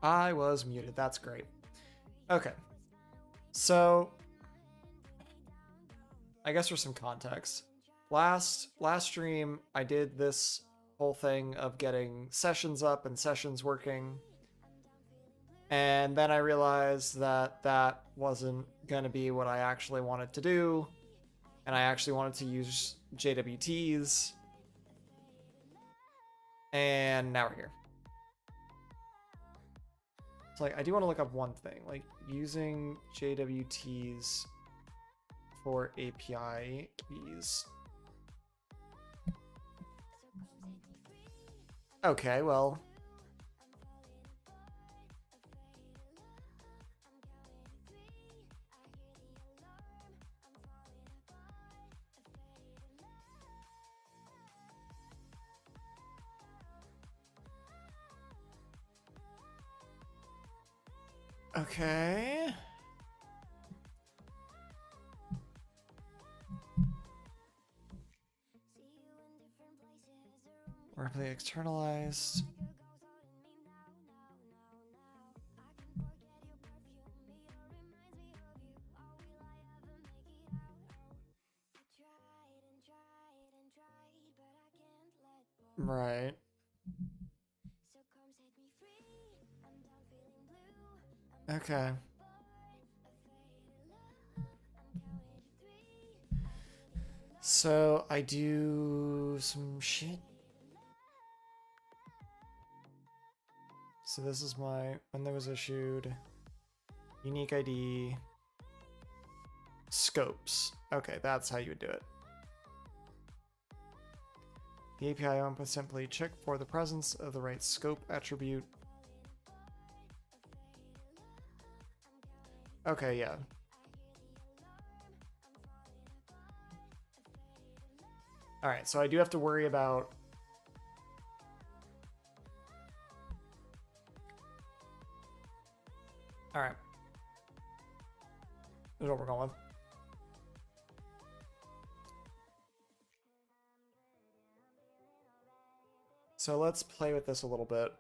I was muted. That's great. Okay. So, I guess for some context, last stream I did this whole thing of getting sessions up and sessions working, and then I realized that that wasn't gonna be what I actually wanted to do, and I actually wanted to use JWTs, and now we're here. It's like I do want to look up one thing, like using JWTs for API keys. Okay, well. Okay. Rapidly externalized. Right. Okay. So I do some shit. So this is my when there was issued unique ID scopes. Okay, that's how you would do it. The API input simply check for the presence of the right scope attribute. Okay, yeah. All right, so I do have to worry about. All right. This is what we're going with. So let's play with this a little bit.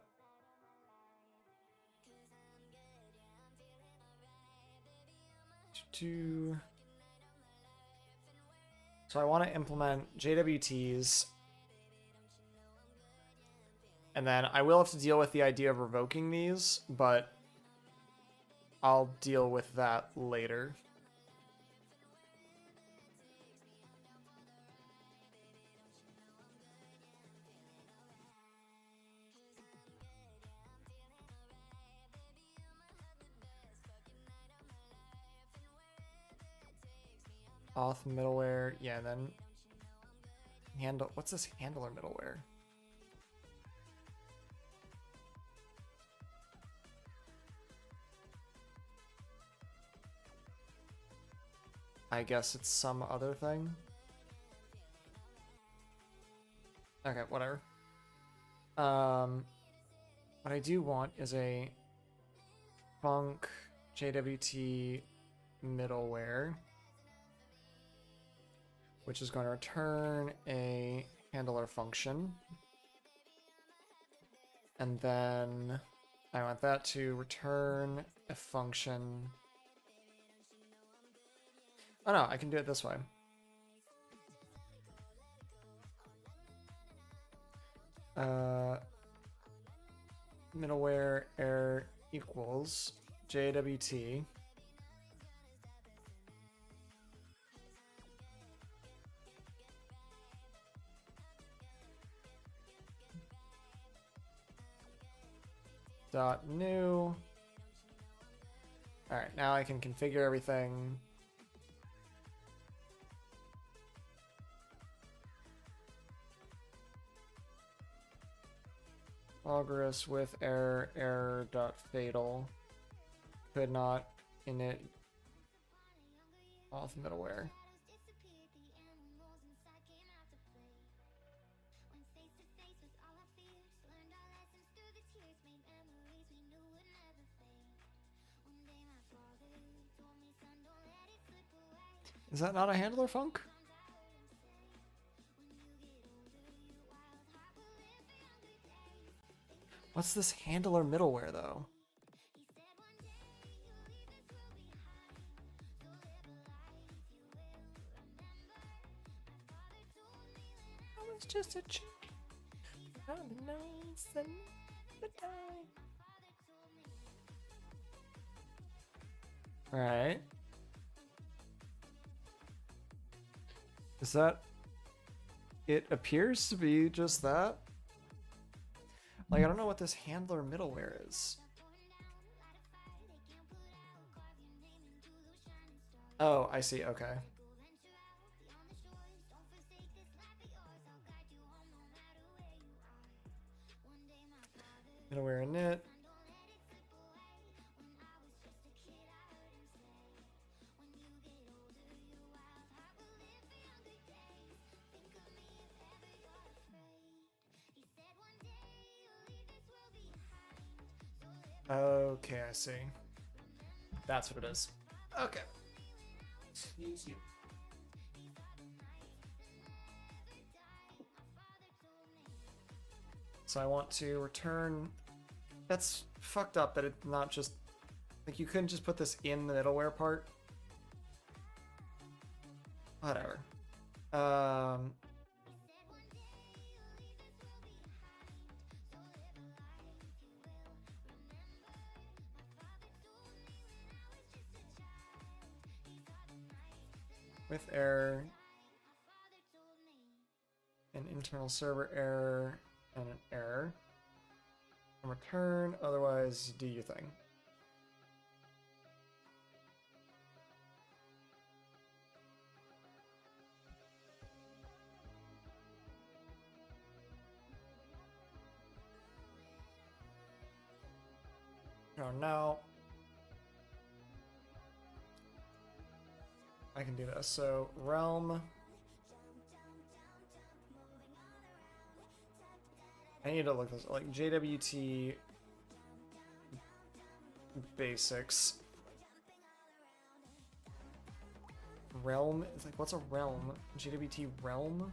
So I want to implement JWTs. And then I will have to deal with the idea of revoking these, but I'll deal with that later. Auth middleware, yeah, and then handle. What's this handler middleware? I guess it's some other thing. Okay, whatever. What I do want is a func JWT middleware, which is going to return a handler function. And then I want that to return a function. Oh no, I can do it this way. Middleware error equals JWT. Dot new. All right, now I can configure everything. Logris with error dot fatal. Could not init auth middleware. Is that not a handler func? What's this handler middleware though? was just a chick. Alright. Is that... It appears to be just that. Like, I don't know what this handler middleware is. Oh, I see, okay. Middleware init. Okay, I see. That's what it is. Okay. Excuse you. So I want to return... That's fucked up that it's not just... Like, you couldn't just put this in the middleware part. Whatever. With error, an internal server error, and an error. And return, otherwise do your thing. Oh no. I can do this. So realm. I need to look this like JWT basics. Realm is like, what's a realm? JWT realm?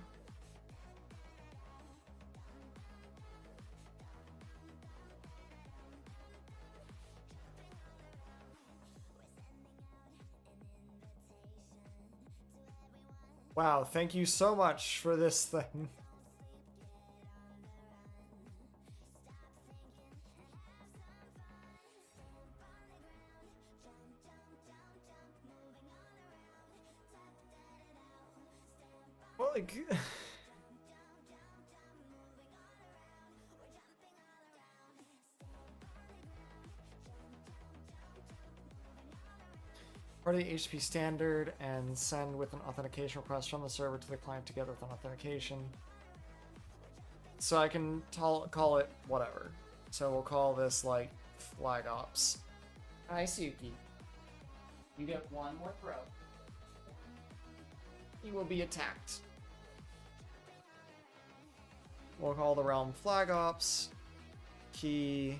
Wow, thank you so much for this thing. Well, like... Part of the HTTP standard and send with an authentication request from the server to the client together with an authentication. So I can call it whatever. So we'll call this like flag ops. Hi, Suki. You get one more throw. You will be attacked. We'll call the realm flag ops. Key.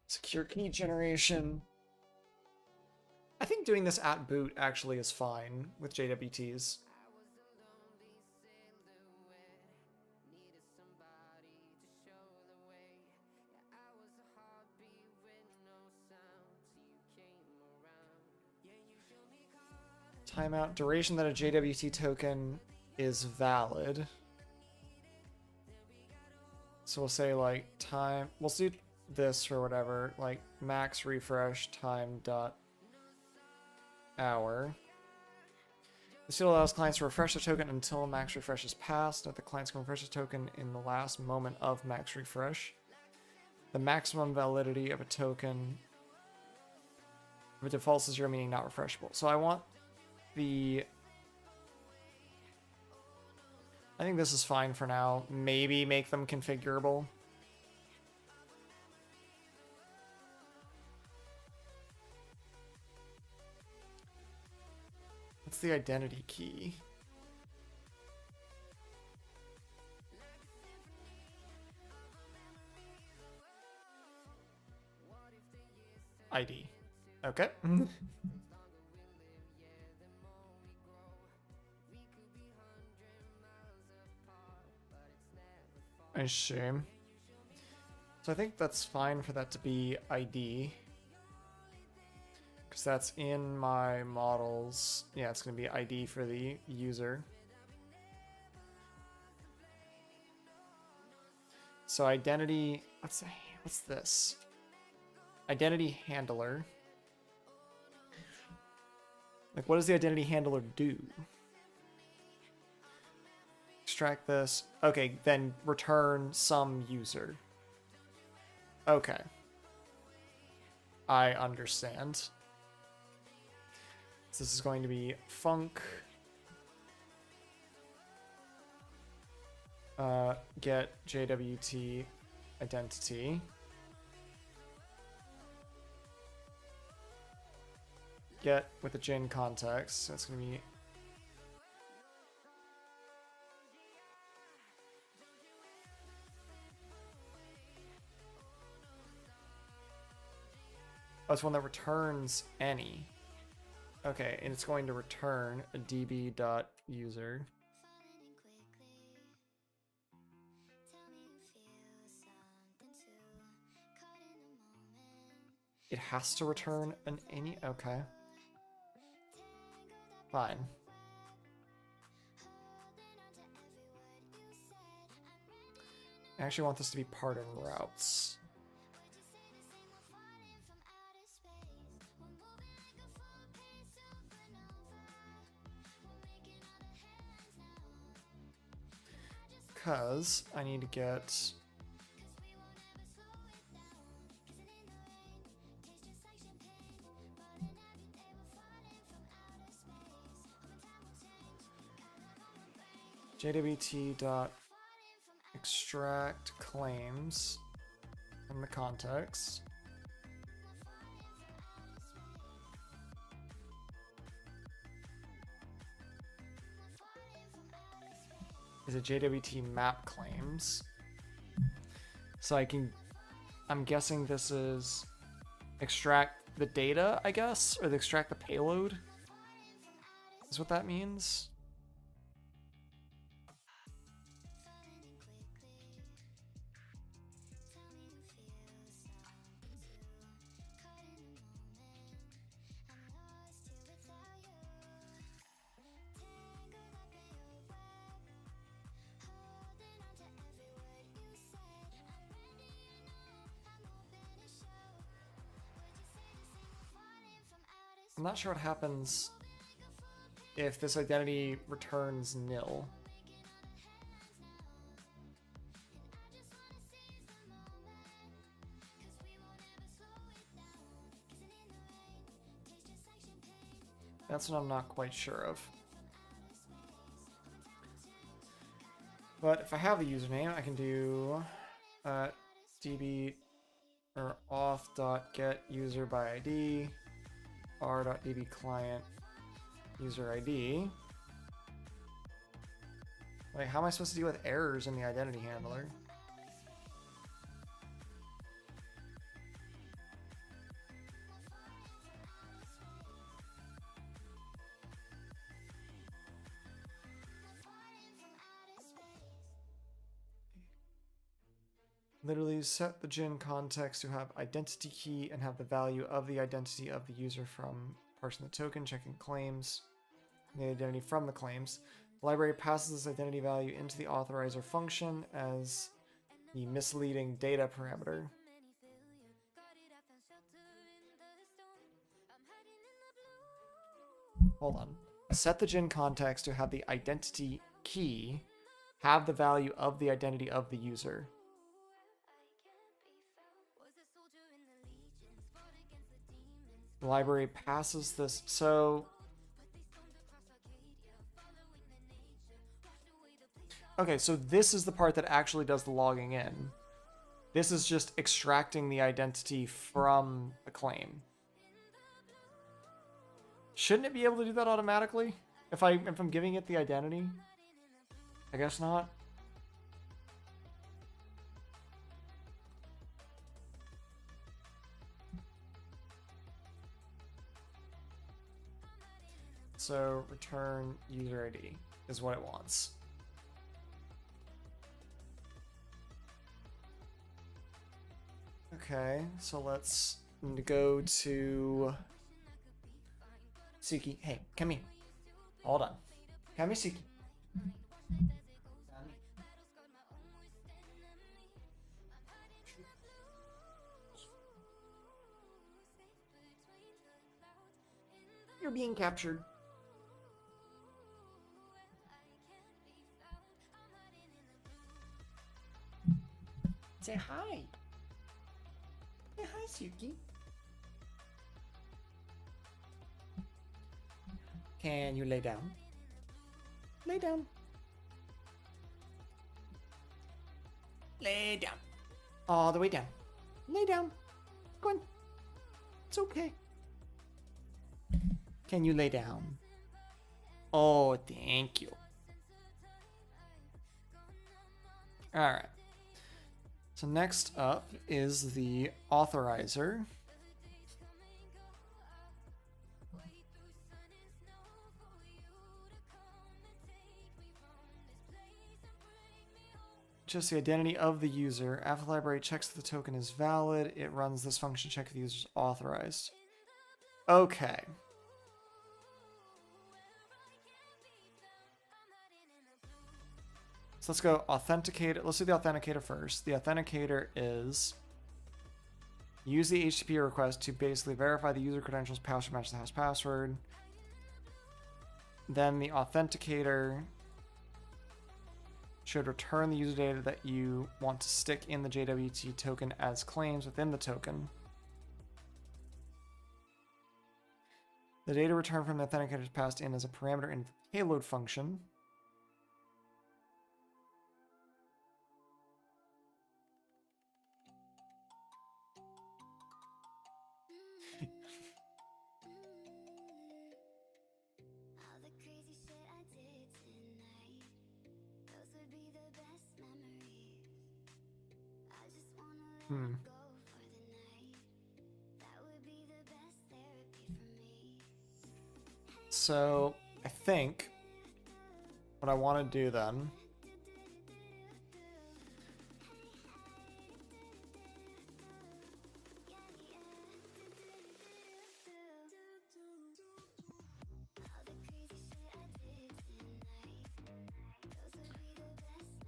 Secure key generation. I think doing this at boot actually is fine with JWTs. Timeout. Duration that a JWT token is valid. So we'll say like time. We'll do this or whatever, like max refresh time dot hour. This field allows clients to refresh the token until max refresh is passed. Note the clients can refresh the token in the last moment of max refresh. The maximum validity of a token, if it defaults to 0, meaning not refreshable. So I want the... I think this is fine for now. Maybe make them configurable. What's the identity key? ID. Okay. I see. So I think that's fine for that to be ID. Because that's in my models. Yeah, it's going to be ID for the user. So identity, what's this? Identity handler. Like, what does the identity handler do? Extract this. Okay, then return some user. Okay. I understand. So this is going to be func get JWT identity. Get with the gin context. So it's going to be it's one that returns any. Okay, and it's going to return a db.user. It has to return an any? Okay. Fine. I actually want this to be part of routes. Because I need to get jwt.extract claims from the context. Is it JWT map claims? So I'm guessing this is extract the data, I guess, or extract the payload is what that means. I'm not sure what happens if this identity returns nil. That's what I'm not quite sure of. But if I have the username, I can do db or auth.get user by ID, r.db client user ID. Wait, how am I supposed to deal with errors in the identity handler? Literally set the gin context to have identity key and have the value of the identity of the user from parsing the token, checking claims, the identity from the claims. The library passes this identity value into the authorizer function as the misleading data parameter. Hold on. Set the gin context to have the identity key have the value of the identity of the user. The library passes this. So okay, so this is the part that actually does the logging in. This is just extracting the identity from the claim. Shouldn't it be able to do that automatically if I'm giving it the identity? I guess not. So return user ID is what it wants. Okay, so let's go to Suki. Hey, come here. Hold on. Come here, Suki. You're being captured. Say hi. Say hi, Suki. Can you lay down? Lay down. Lay down. All the way down. Lay down. Go on. It's okay. Can you lay down? Oh, thank you. Alright. So next up is the authorizer. Just the identity of the user. After the library checks if the token is valid, it runs this function check if the user is authorized. Okay. So let's go authenticate. Let's do the authenticator first. The authenticator is use the HTTP request to basically verify the user credentials password matches the house password. Then the authenticator should return the user data that you want to stick in the JWT token as claims within the token. The data returned from the authenticator is passed in as a parameter in the payload function. So I think what I want to do then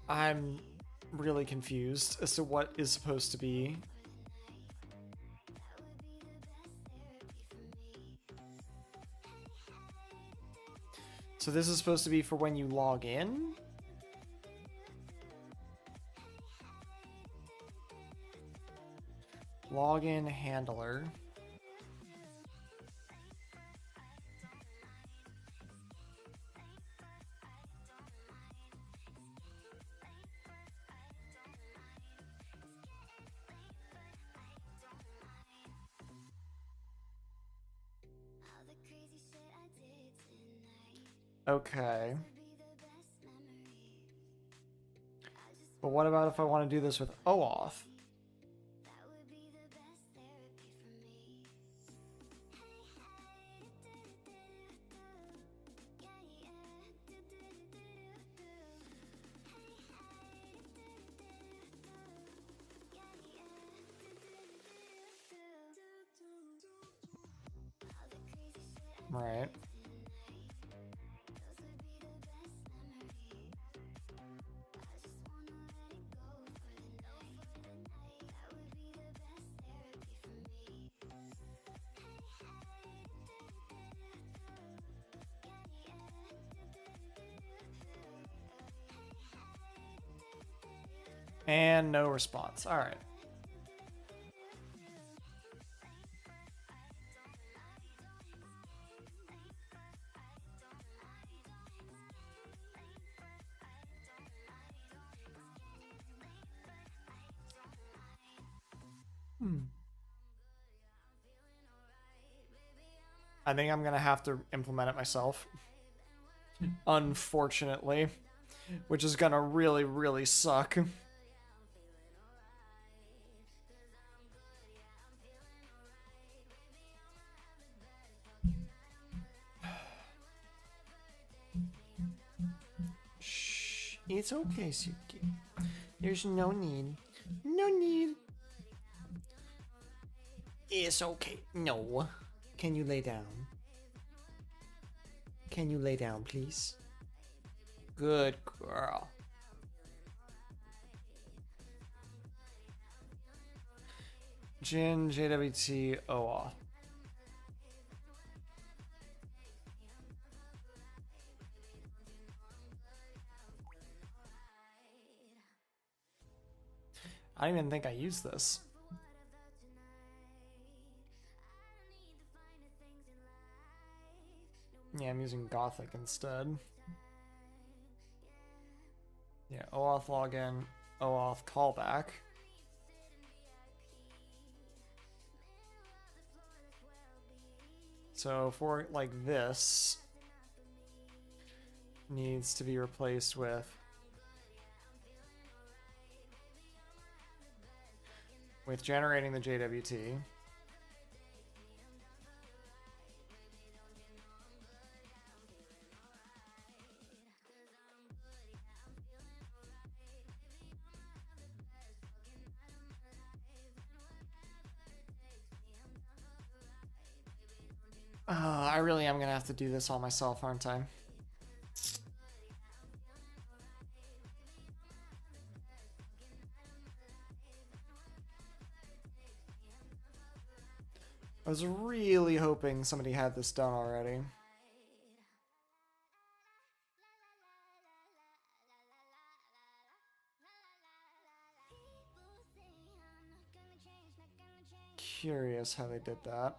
I'm really confused as to what is supposed to be. So this is supposed to be for when you log in? Login handler. Okay. But what about if I want to do this with OAuth? Right. And no response. All right. I think I'm gonna have to implement it myself. Unfortunately. Which is gonna really, really suck. Shh. It's okay, Suki. There's no need. No need. It's okay. No. Can you lay down? Can you lay down, please? Good girl. Jin, JWT, auth. I don't even think I used this. Yeah, I'm using Gothic instead. Yeah, auth login, auth callback. So for like this, needs to be replaced with generating the JWT. I really am gonna have to do this all myself, aren't I? I was really hoping somebody had this done already. Curious how they did that.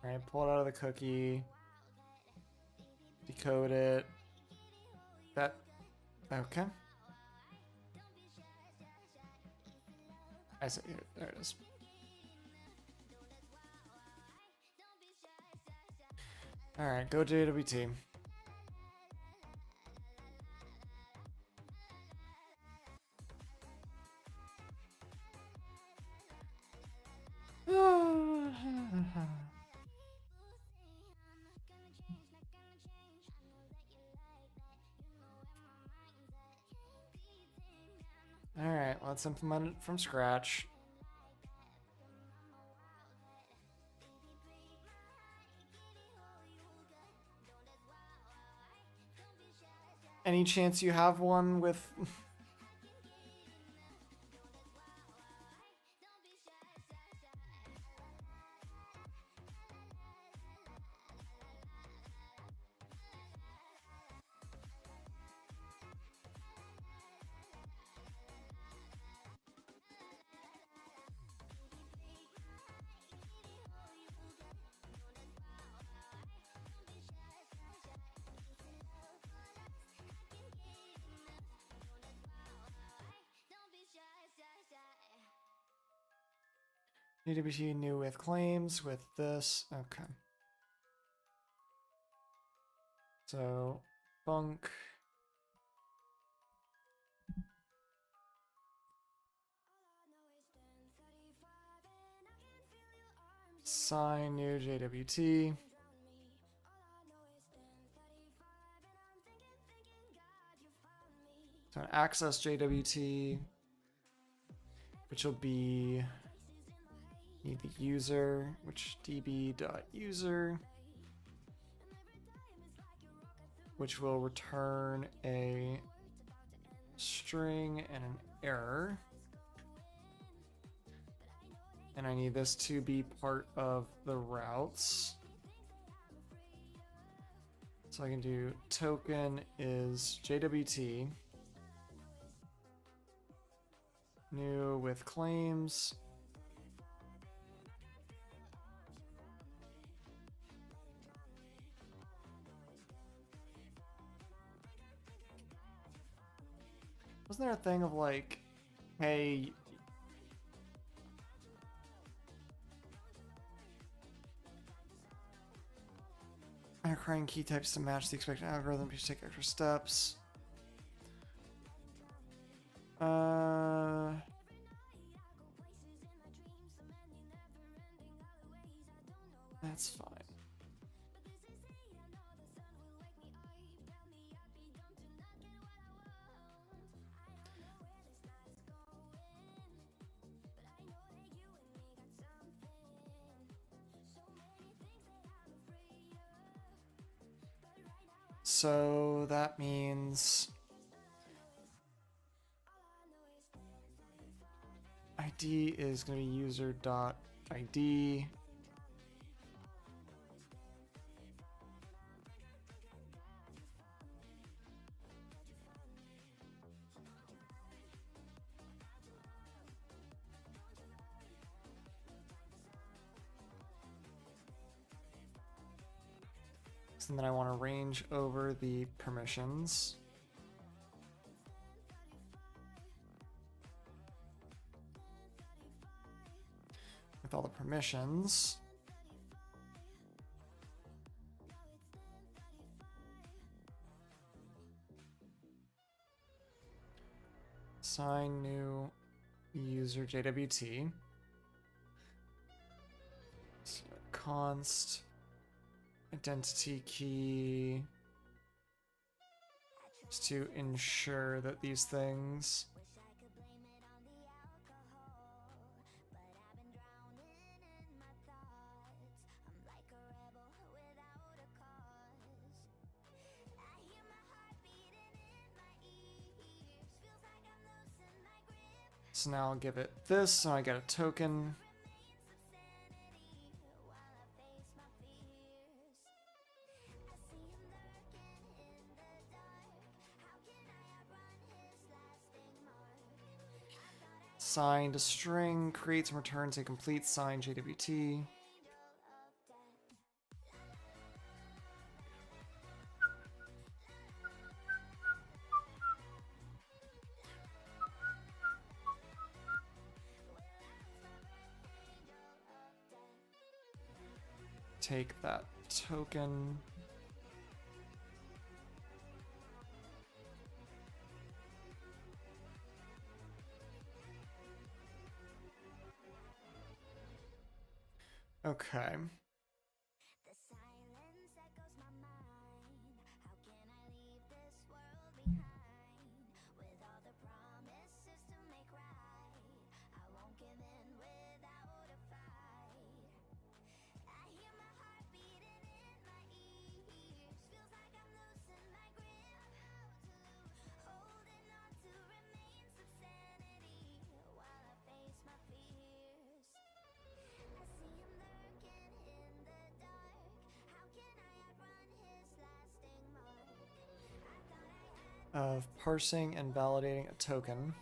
Alright, pull it out of the cookie. Decode it. That. Okay. I see. There it is. Alright, go JWT. Alright, let's implement it from scratch. Any chance you have one with... JWT new with claims with this. Okay. So, bunk. Sign new JWT. So access JWT, which will be need the user, which db.user, which will return a string and an error. And I need this to be part of the routes. So I can do token is JWT, new with claims. Wasn't there a thing of like, hey, requiring key types to match the expected algorithm to take extra steps. That's fine. So that means ID is going to be user.id. And then I want to range over the permissions. With all the permissions. Assign new user JWT. So const identity key, just to ensure that these things so now I'll give it this, so I get a token. Signed a string, creates and returns a complete signed JWT. Take that token. Okay. Of parsing and validating a token.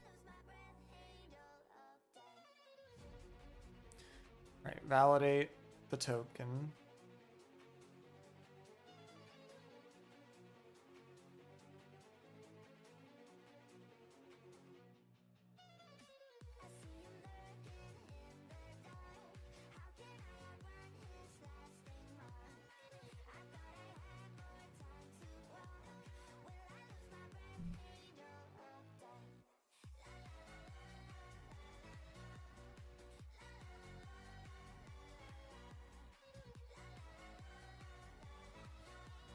Right, validate the token.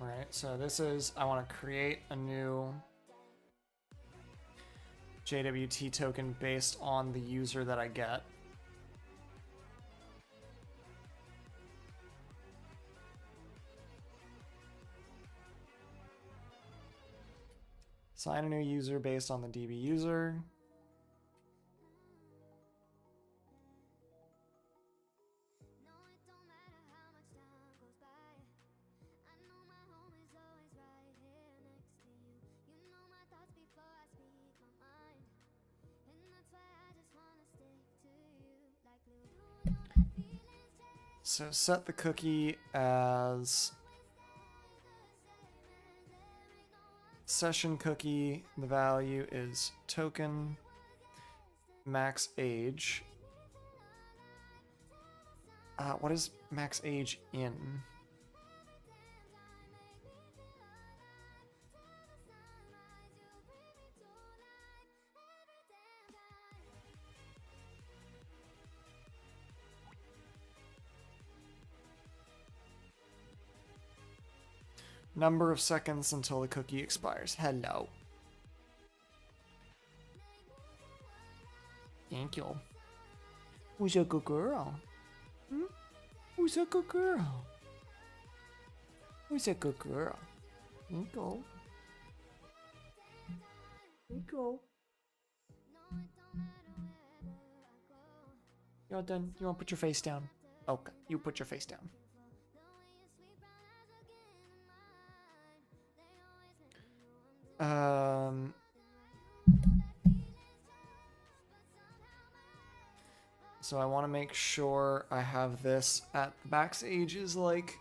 Alright, so this is, I want to create a new JWT token based on the user that I get. Assign a new user based on the DB user. So set the cookie as session cookie. The value is token max age. What is max age in? Number of seconds until the cookie expires. Hello. Thank you. Who's a good girl? Hmm? Who's a good girl? Who's a good girl? Nico. Nico. You're done. You want to put your face down? Okay, you put your face down. So I want to make sure I have this at the max age is like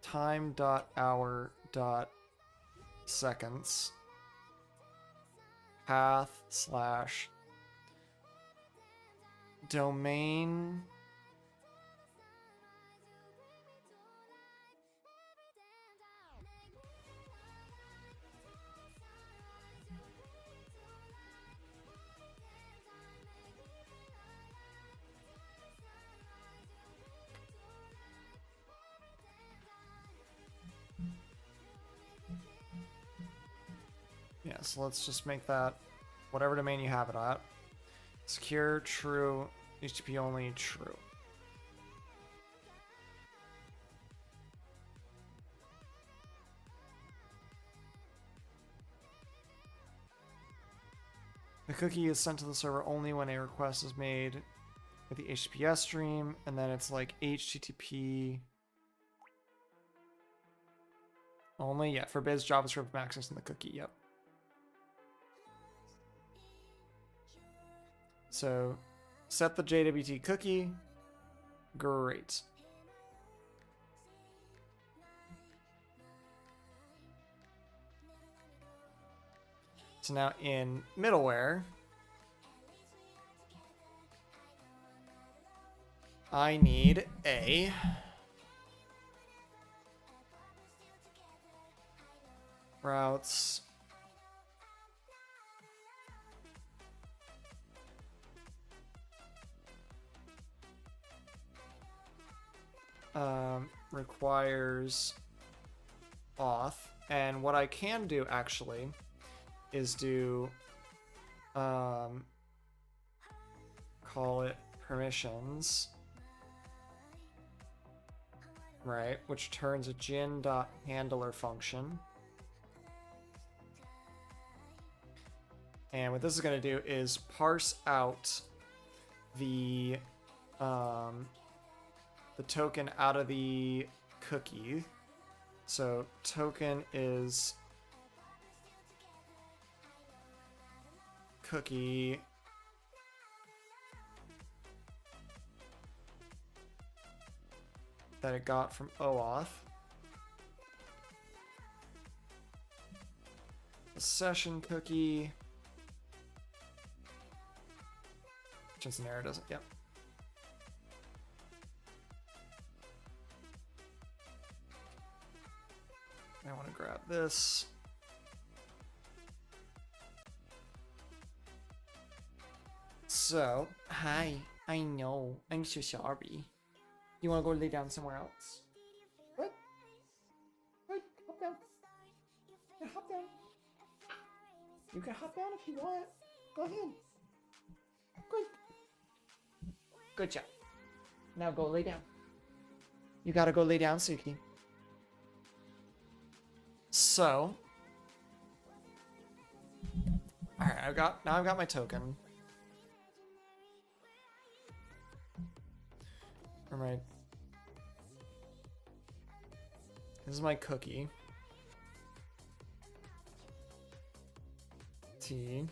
time.hour.seconds path/domain yeah, so let's just make that whatever domain you have it at. Secure, true, HTTP only, true. The cookie is sent to the server only when a request is made with the HTTPS stream, and then it's like HTTP only. Yeah, forbids JavaScript from accessing the cookie. Yep. So set the JWT cookie. Great. So now in middleware, I need a routes requires auth, and what I can do actually is do call it permissions, right, which turns a gin.handler function. And what this is going to do is parse out the token out of the cookie. So token is cookie that it got from auth. The session cookie. Just an error, doesn't? Yep. I want to grab this. So, hi. I know. I'm so sorry. You want to go lay down somewhere else? What? What? Hop down. Yeah, hop down. You can hop down if you want. Go ahead. Good. Good job. Now go lay down. You gotta go lay down, Suki. So, all right, I've got my token. All right. This is my cookie. T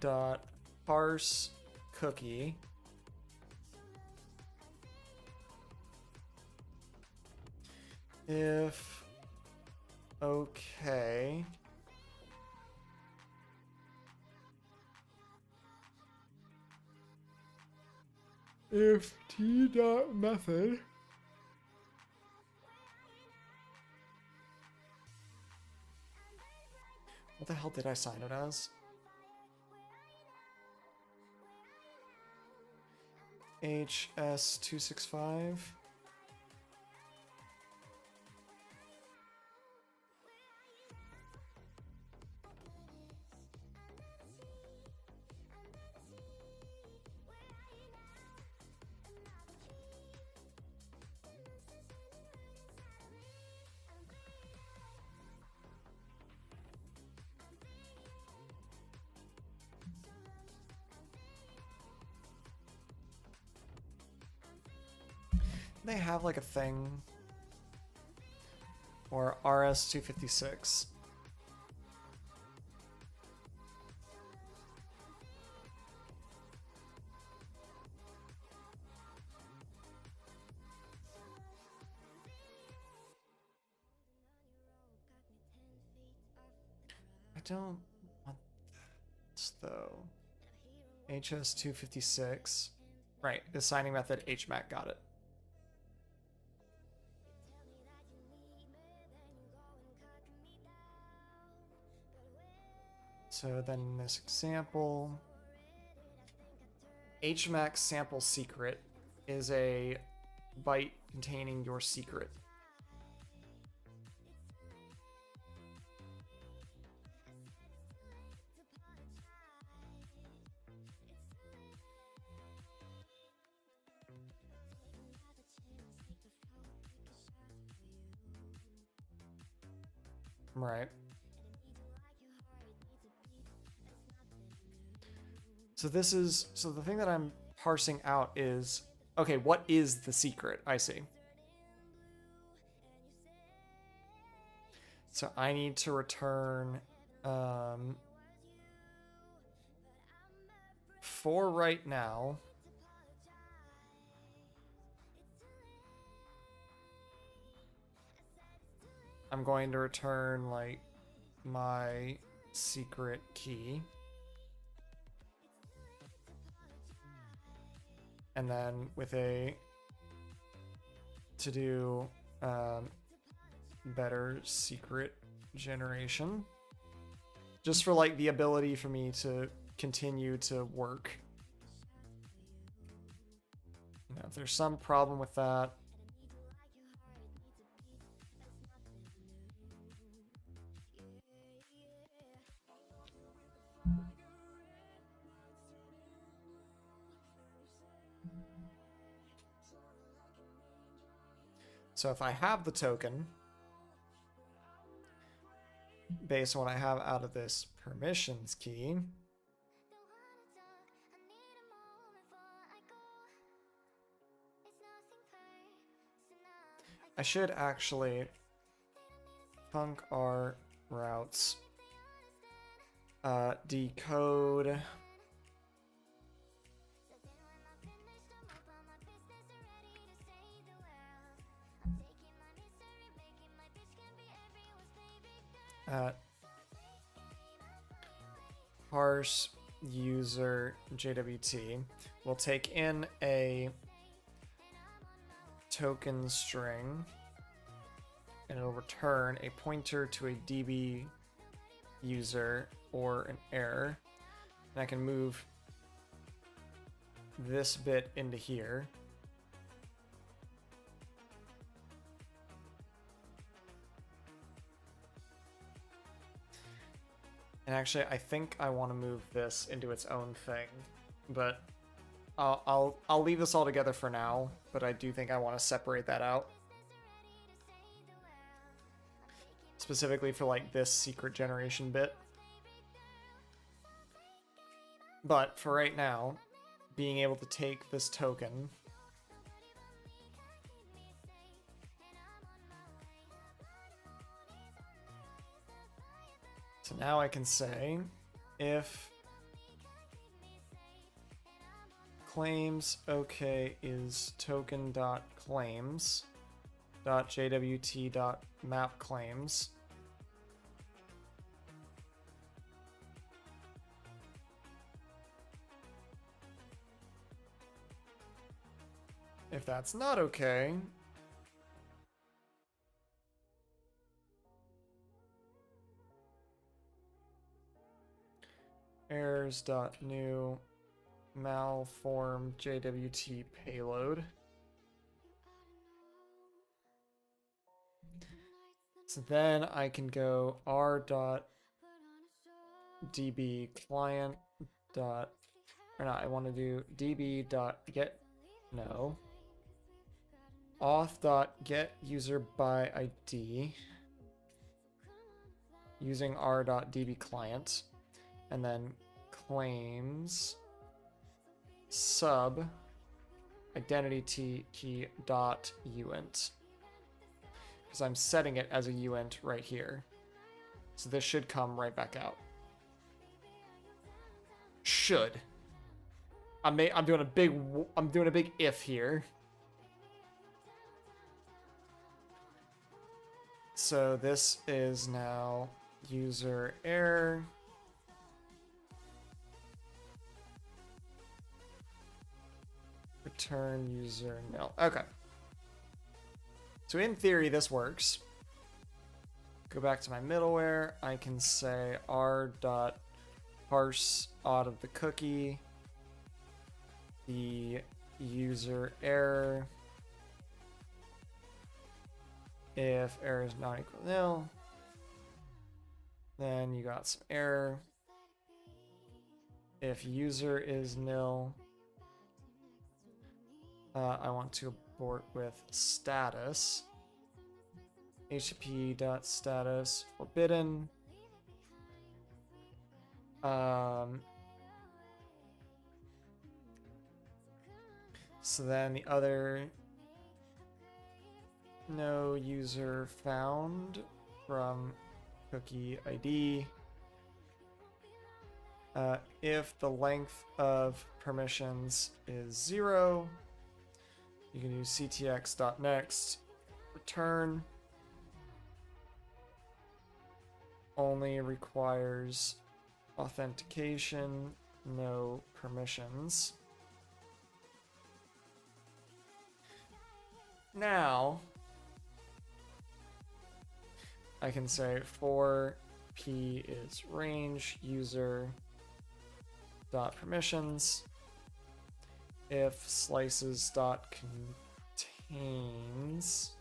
dot parse cookie if okay if t dot method what the hell did I sign it as? HS265. they have like a thing? Or RS-256. I don't want this though. HS-256. Right, the signing method HMAC, got it. So then in this example, HMAC sample secret is a byte containing your secret. Right. So the thing that I'm parsing out is, okay, what is the secret? I see. So I need to return, for right now, I'm going to return like my secret key. And then with a to do better secret generation, just for like the ability for me to continue to work. You know, if there's some problem with that, so if I have the token, based on what I have out of this permissions key, I should actually func r routes decode parse user JWT. We'll take in a token string and it'll return a pointer to a DB user or an error. And I can move this bit into here. And actually, I think I want to move this into its own thing, but I'll leave this all together for now. But I do think I want to separate that out, specifically for like this secret generation bit. But for right now, being able to take this token so now I can say if claims okay is token dot claims dot jwt dot map claims, if that's not okay, errors.new malform JWT payload. So then I can go r.db client dot, or not, I want to do db dot get, no, auth dot get user by ID using r.db client, and then claims sub identity key dot uint, because I'm setting it as a uint right here. So this should come right back out. Should. I'm doing a big if here. So this is now user error. Return user nil. Okay. So in theory, this works. Go back to my middleware. I can say r.parse out of the cookie the user error. If error is not equal to nil, then you got some error. If user is nil, I want to abort with status. HTTP.status forbidden. So then the other, no user found from cookie ID. If the length of permissions is 0, you can use ctx.next return. Only requires authentication, no permissions. Now, I can say for p is range user dot permissions. If slices dot contains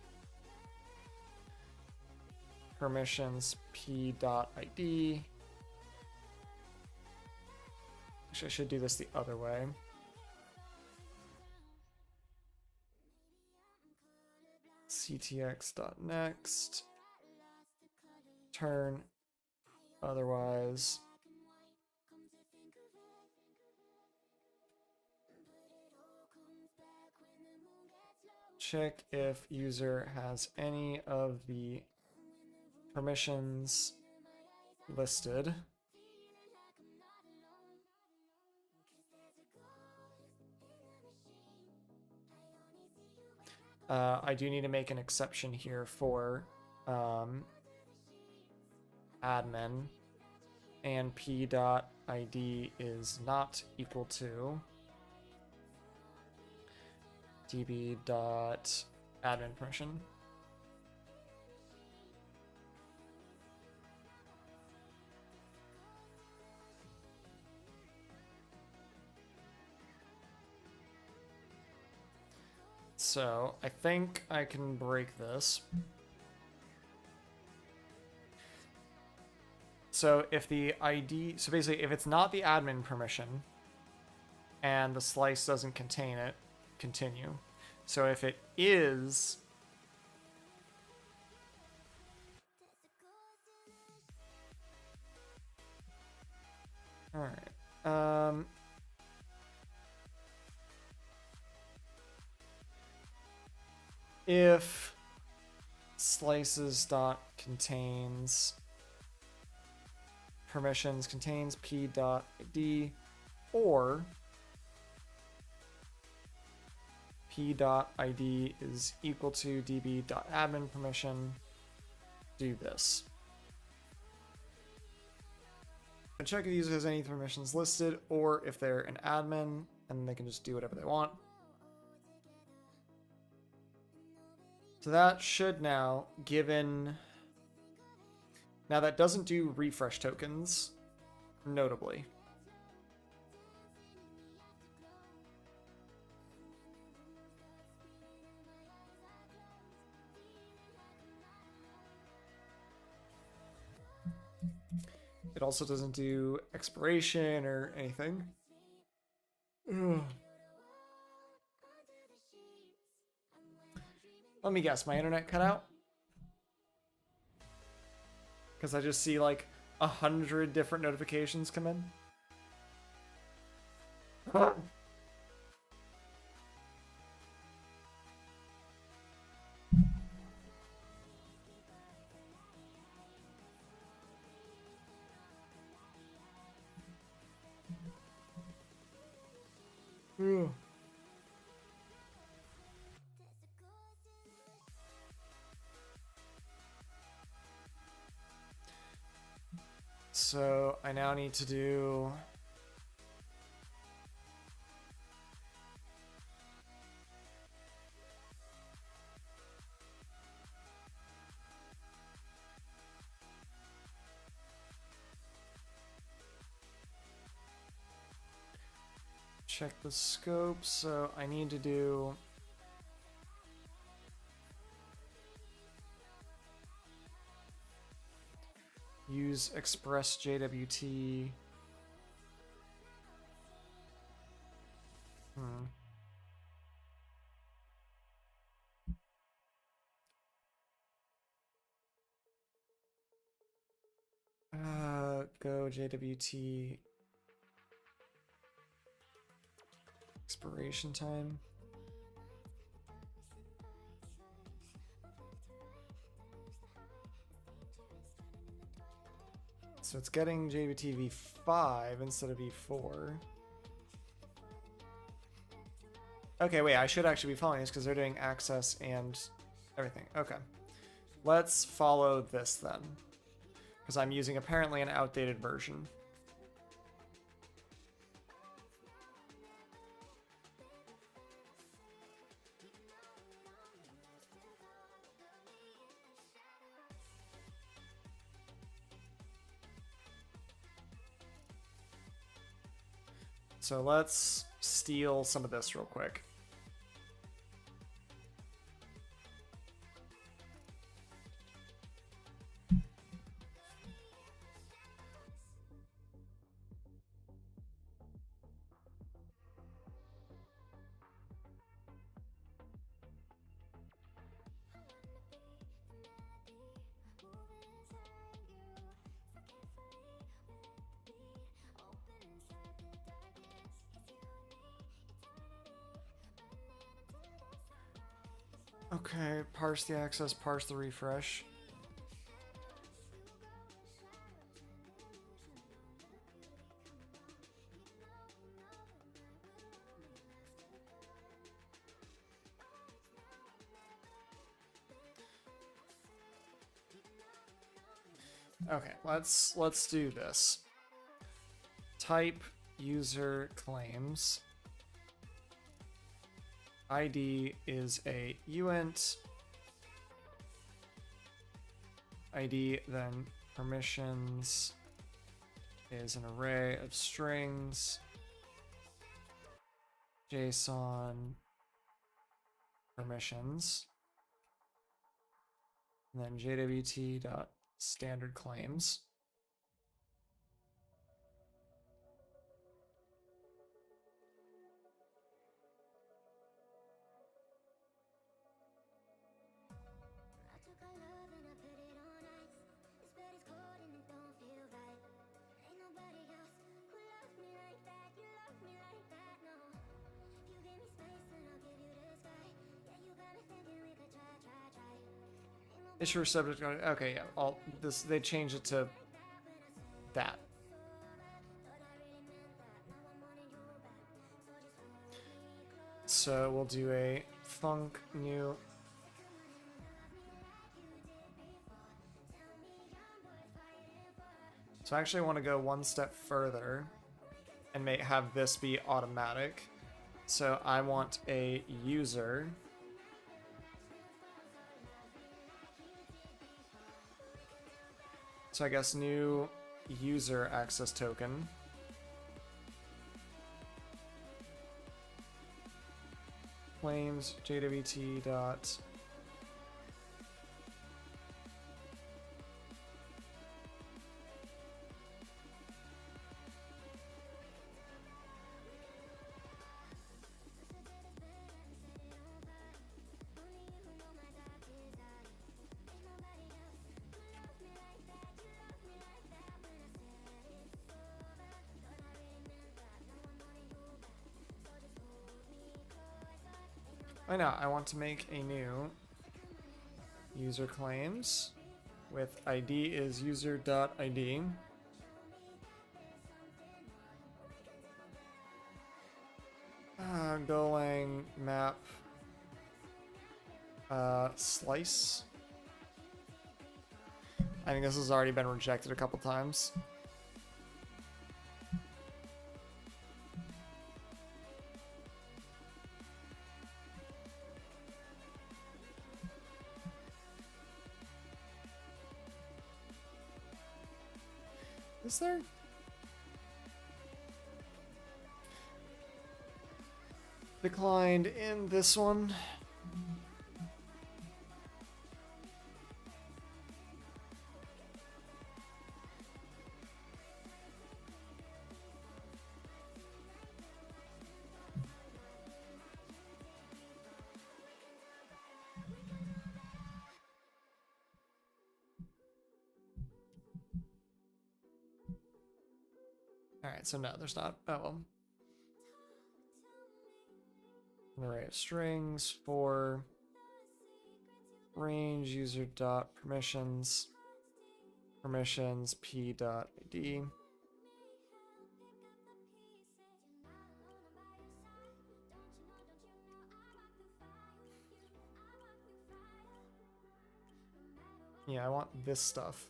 permissions p dot id. Actually, I should do this the other way. ctx.next turn, otherwise check if user has any of the permissions listed. I do need to make an exception here for admin, and p.id is not equal to db.admin permission. So I think I can break this. So if the ID, so basically if it's not the admin permission and the slice doesn't contain it, continue. So if it is, all right. If slices dot contains permissions contains p.id or p.id is equal to db.admin permission, do this. And check if the user has any permissions listed or if they're an admin, and they can just do whatever they want. So that should now, given... Now that doesn't do refresh tokens, notably. It also doesn't do expiration or anything. Ugh. Let me guess, my internet cut out? Because I just see like 100 different notifications come in. Ugh. So I now need to do check the scope. So I need to do use express JWT. Go JWT expiration time. So it's getting JWT v5 instead of v4. Okay, wait, I should actually be following this because they're doing access and everything. Okay. Let's follow this then, because I'm using apparently an outdated version. So let's steal some of this real quick. Okay, parse the access, parse the refresh. Okay, let's do this. Type user claims. ID is a uint. ID, then permissions is an array of strings. JSON permissions. And then JWT dot standard claims. Issuer subject. Okay, yeah. All this, they changed it to that. So we'll do a func new. So I actually want to go one step further and have this be automatic. So I want a user. So I guess new user access token. Claims JWT dot. I know, I want to make a new user claims with ID is user.id. Golang map slice. I think this has already been rejected a couple times. Is there? Declined in this one. Alright, so no, there's not. Oh, well. An array of strings for range user dot permissions p dot id. Yeah, I want this stuff.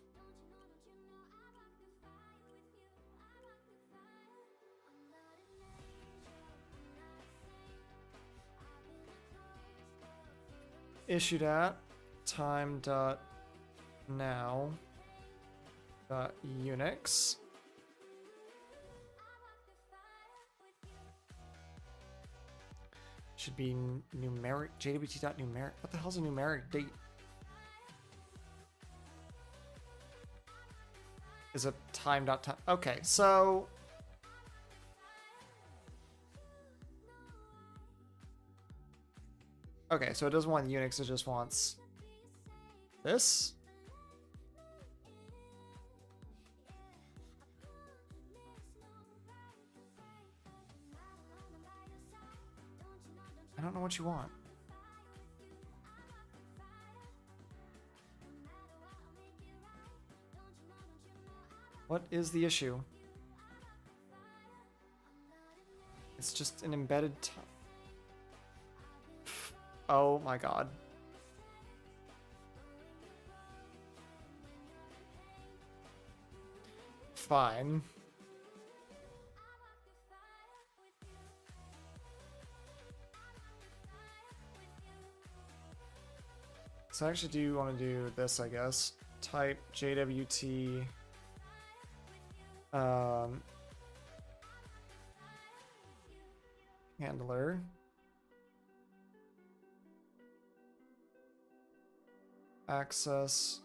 Issued at time dot now dot Unix. Should be numeric JWT dot numeric. What the hell's a numeric date? Is a time dot time. Okay, so okay, so it doesn't want Unix, it just wants this. I don't know what you want. What is the issue? It's just an embedded time. Oh my god. Fine. So I actually do want to do this, I guess. Type JWT handler. Access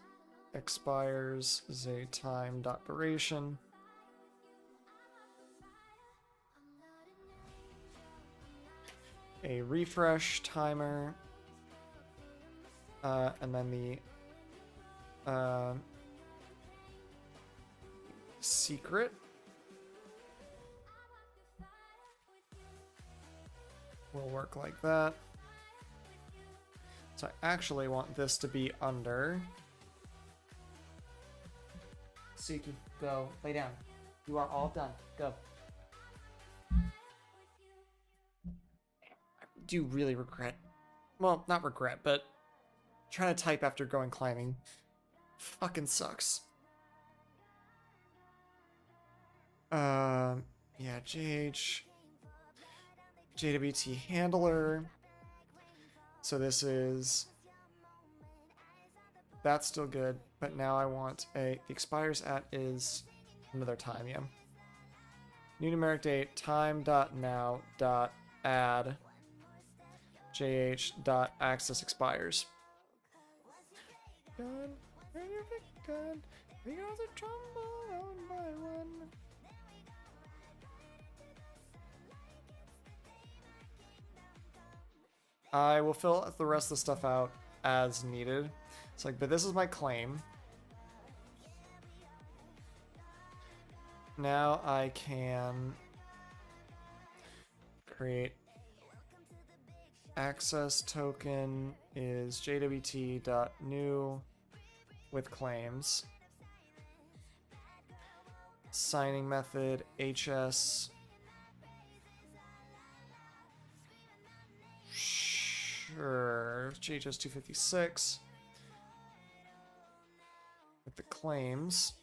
expires is a time dot duration. A refresh timer. And then the secret will work like that. So I actually want this to be under. Suki, go. Lay down. You are all done. Go. I do really regret. Well, not regret, but trying to type after going climbing fucking sucks. Yeah, JWT handler. So this is, that's still good, but now I want the expires at is another time, yeah. New numeric date, time dot now dot add jh dot access expires. Gun, gun, we got the trouble one by one. I will fill the rest of the stuff out as needed. It's like, but this is my claim. Now I can create access token is jwt.new with claims. Signing method hs Sure. JHS 256. With the claims.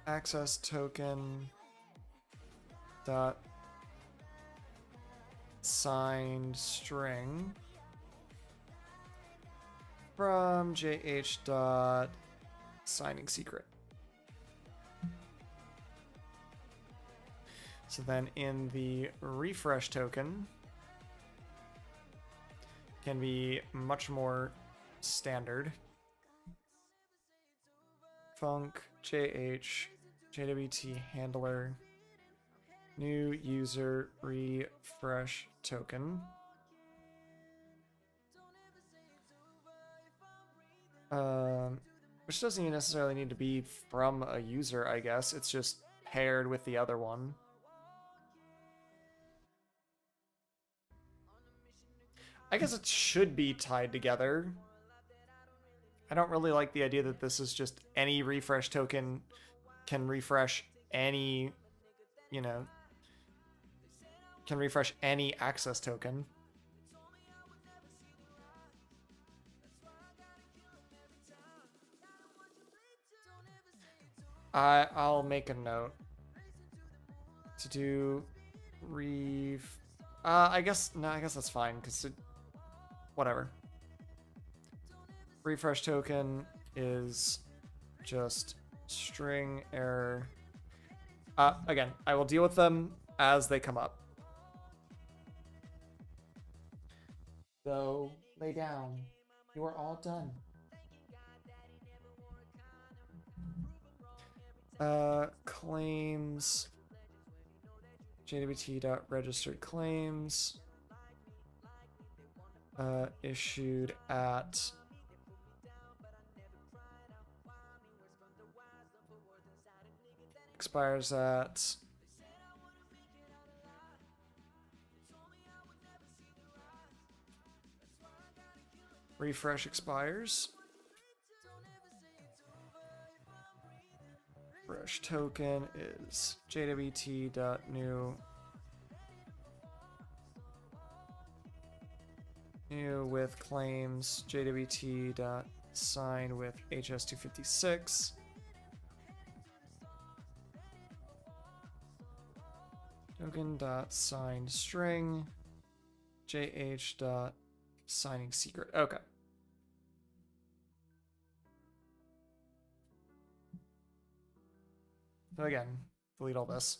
Access token dot signed string from JH dot signing secret. So then in the refresh token can be much more standard. Func JH JWT handler new user refresh token. Which doesn't even necessarily need to be from a user, I guess. It's just paired with the other one. I guess it should be tied together. I don't really like the idea that this is just any refresh token can refresh any, you know, can refresh any access token. I'll make a note to do I guess that's fine because whatever. Refresh token is just string error. Again, I will deal with them as they come up. So, lay down. You are all done. Claims. JWT.registered claims. Issued at expires at refresh expires. Refresh token is JWT.new new with claims JWT.sign with HS256. Token.signed string JH.signing secret. Okay. So again, delete all this.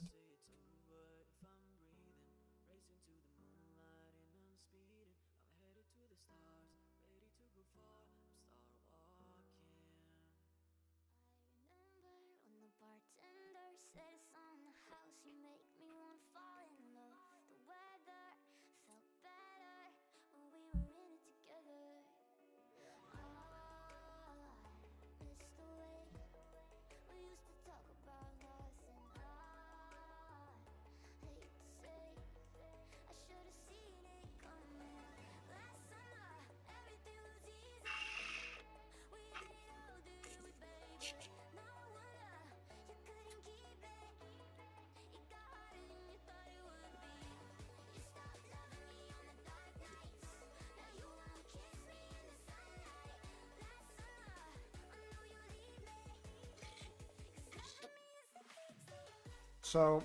So,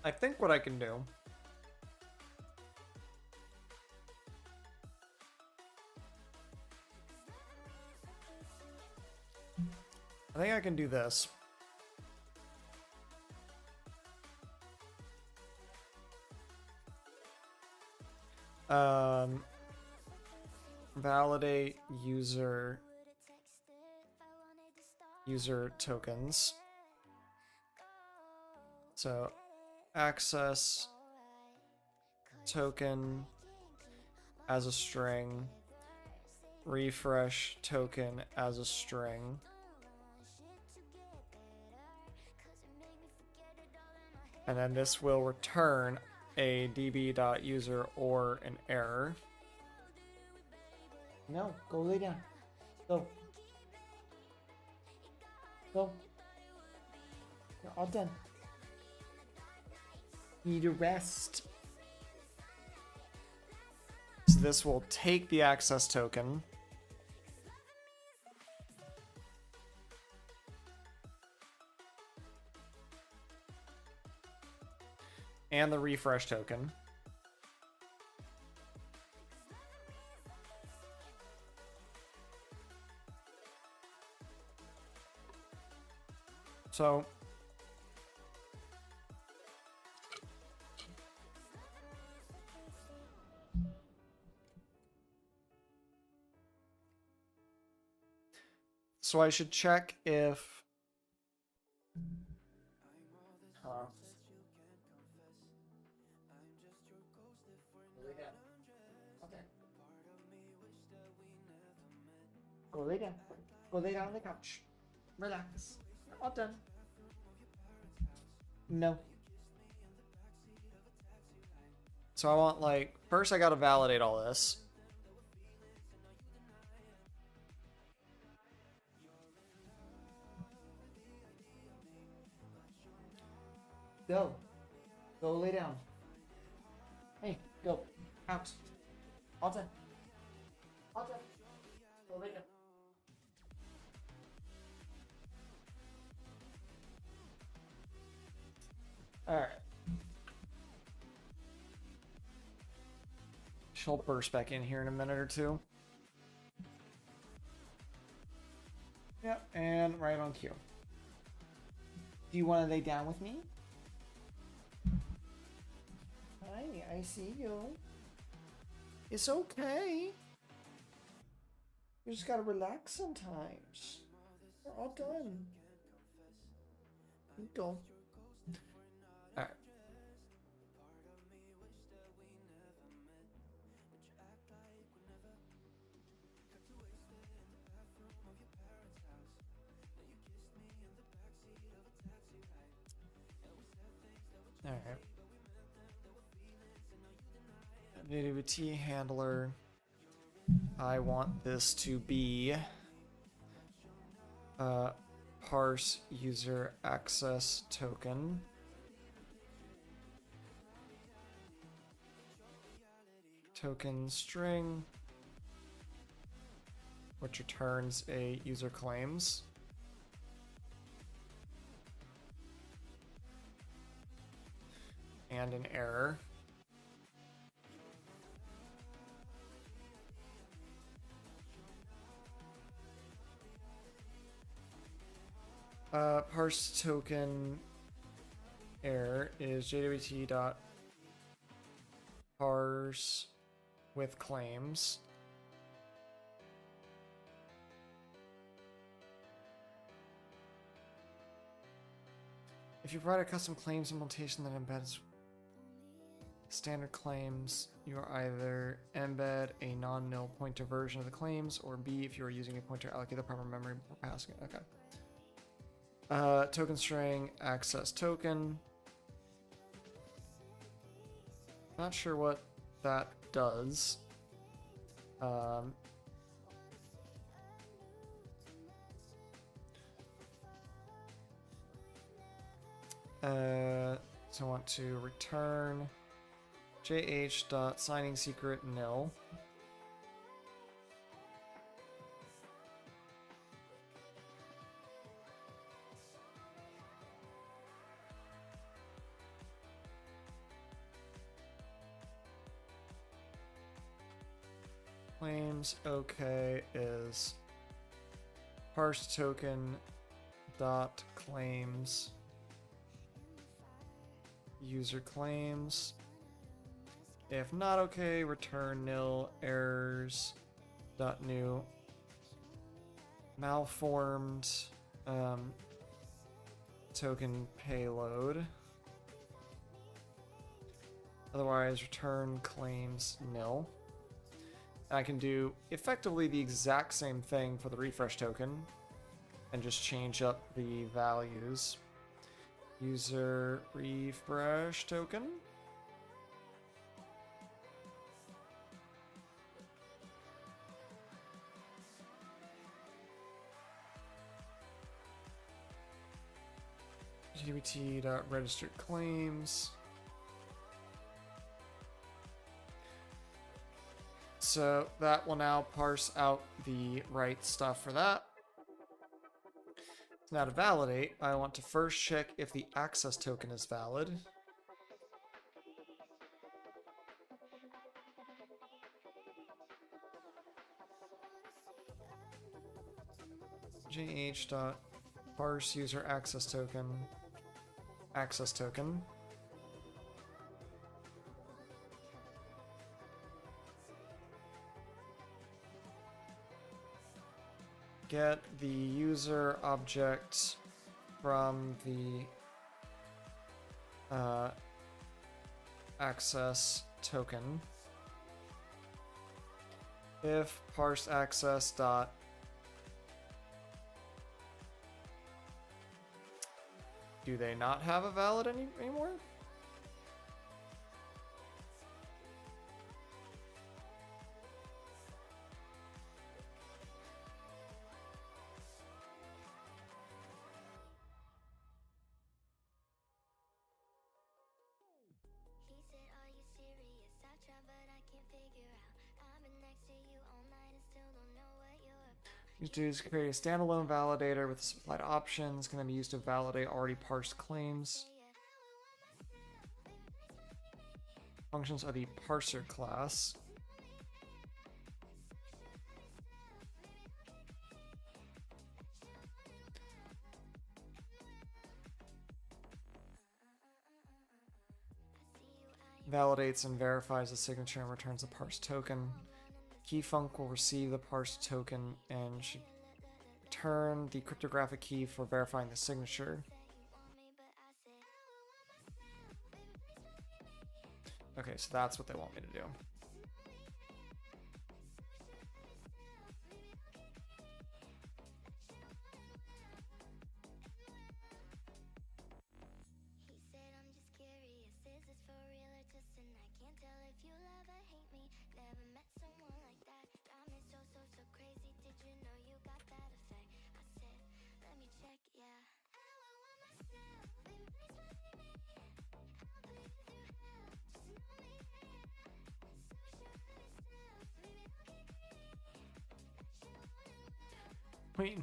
I think what I can do this. Validate user tokens. So access token as a string, refresh token as a string. And then this will return a db.user or an error. No, go lay down. Go. Go. You're all done. Need a rest. So this will take the access token. And the refresh token. So I should check if Okay. Go lay down. Go lay down on the couch. Relax. All done. No. So I want, like, first I gotta validate all this. Go. Go lay down. Hey, go. Out. All done. All done. Go lay down. Alright. She'll burst back in here in a minute or two. Yep, and right on cue. Do you want to lay down with me? Hi, I see you. It's okay. You just gotta relax sometimes. We're all done. You go. Alright. Alright. Nativity handler. I want this to be parse user access token. Token string, which returns a user claims. And an error. Parse token error is jwt.parse with claims. If you provide a custom claims implementation that embeds standard claims, you are either embed a non-nil pointer version of the claims, or B, if you are using a pointer, allocate the proper memory before passing it. Okay. Token string access token. Not sure what that does. So I want to return jh.signing secret nil. Claims okay is parse token dot claims user claims. If not okay, return nil errors dot new malformed token payload. Otherwise, return claims nil. I can do effectively the exact same thing for the refresh token and just change up the values. User refresh token. pdbt.registered claims. So that will now parse out the right stuff for that. Now to validate, I want to first check if the access token is valid. jh.parse user access token. Access token. Get the user object from the access token. If parse access dot do they not have a valid anymore? These dudes create a standalone validator with supplied options, can then be used to validate already parsed claims. Functions are the parser class. Validates and verifies the signature and returns the parsed token. KeyFunc will receive the parsed token and should return the cryptographic key for verifying the signature. Okay, so that's what they want me to do. Wait.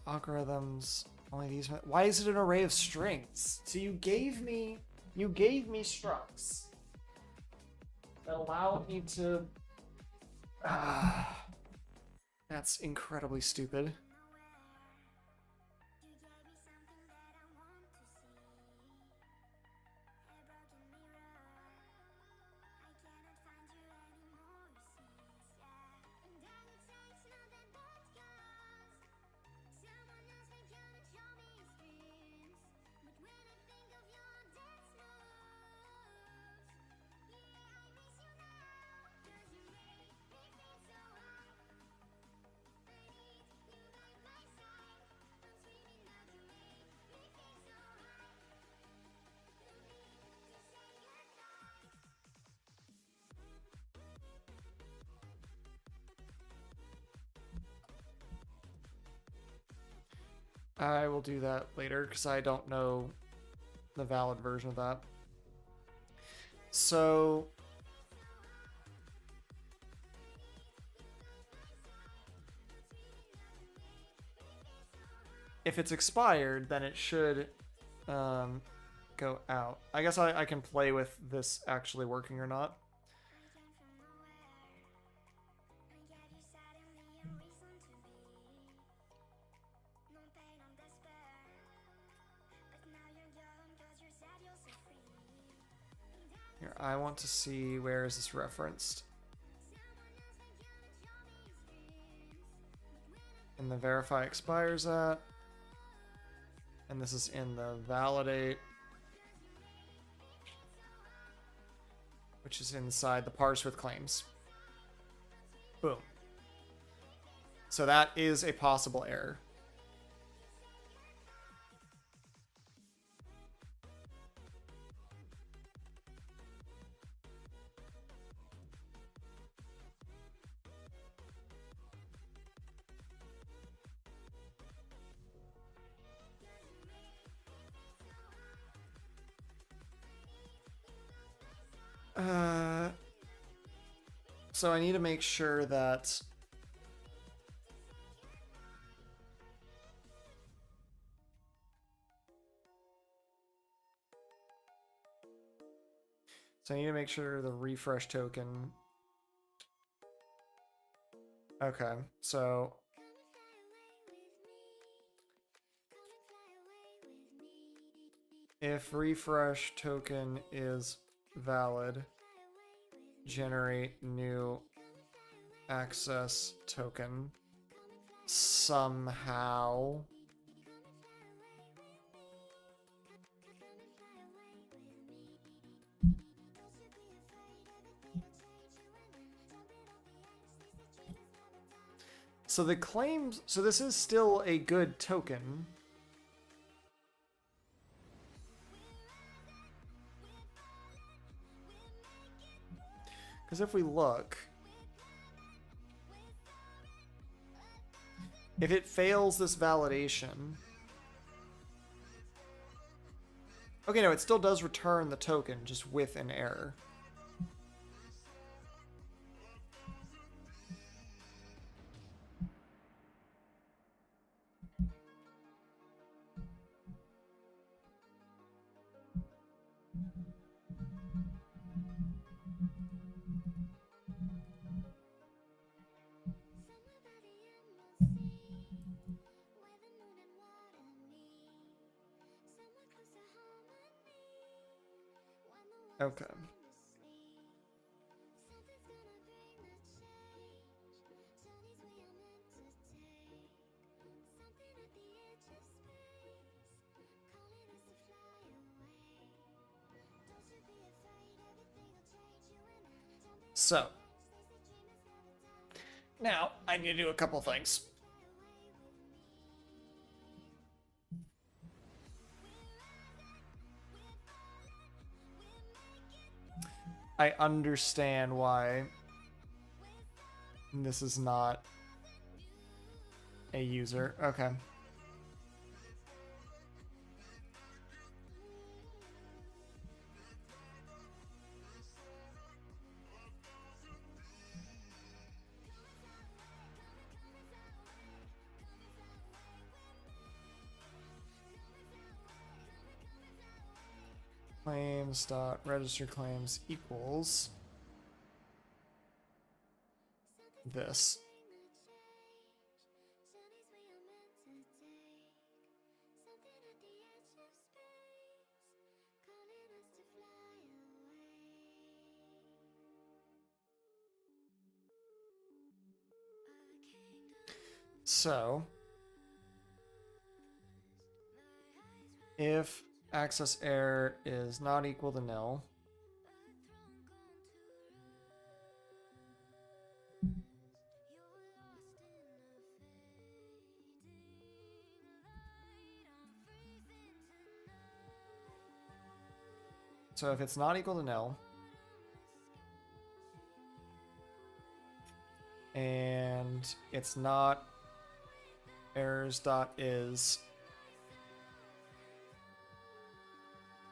Algorithms, only these. Why is it an array of strings? So you gave me structs that allow me to. That's incredibly stupid. I will do that later because I don't know the valid version of that. So if it's expired, then it should go out. I guess I can play with this actually working or not. Here, I want to see where is this referenced. And the verify expires at. And this is in the validate, which is inside the parse with claims. Boom. So that is a possible error. So I need to make sure that the refresh token. Okay, so if refresh token is valid, generate new access token somehow. So the claims, so this is still a good token. Because if we look, if it fails this validation, okay, no, it still does return the token, just with an error. Okay. So, now I need to do a couple things. I understand why this is not a user. Okay. Claims dot register claims equals this. So if access error is not equal to nil, so if it's not equal to nil, and it's not errors.is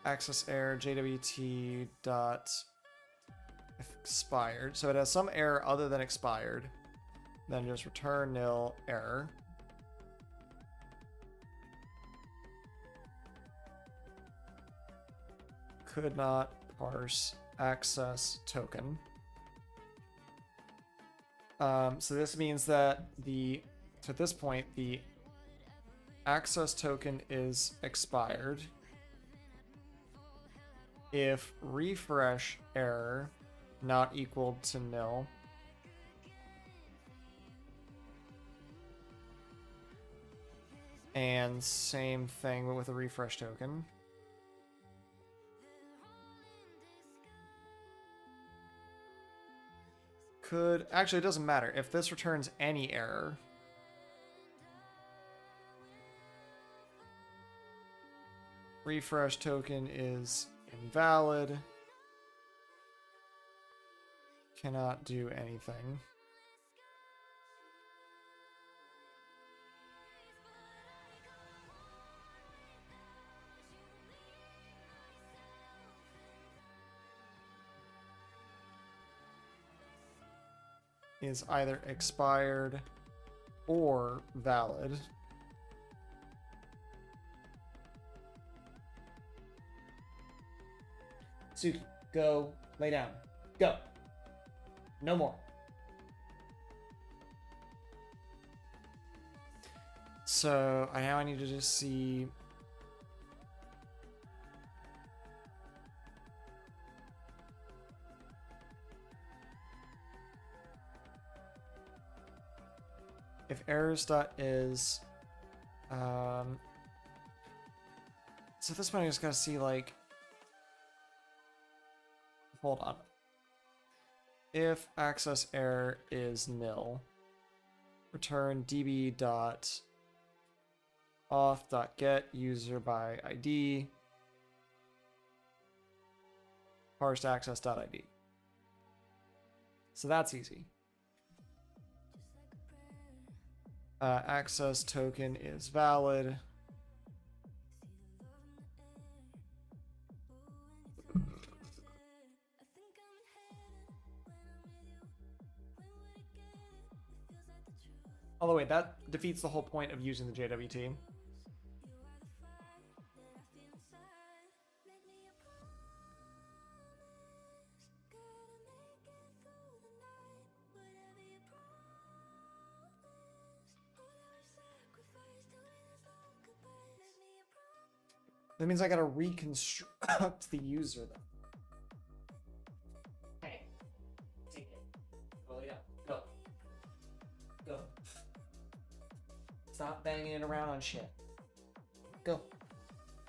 access error jwt dot expired, so it has some error other than expired, then just return nil error. Could not parse access token. So this means that so at this point, the access token is expired if refresh error not equal to nil. And same thing with a refresh token. Actually, it doesn't matter. If this returns any error, refresh token is invalid, cannot do anything. is either expired or valid. Suki, go lay down. Go. No more. So now I need to just see. If errors.is, so at this point I just gotta see, like, hold on. If access error is nil, return db.auth.get user by ID parsed access.id. So that's easy. Access token is valid. Although wait, that defeats the whole point of using the JWT. That means I gotta reconstruct the user then. Hey, take it. Go lay down. Go. Go. Stop banging it around on shit. Go.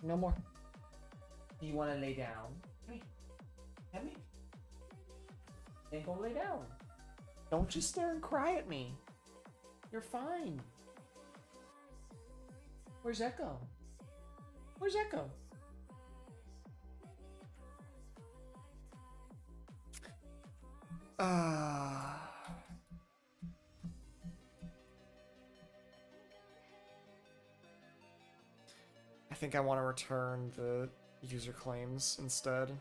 No more. Do you want to lay down? Come here. Come here. Then go lay down. Don't just stare and cry at me. You're fine. Where's Echo? Where's Echo? I think I want to return the user claims instead.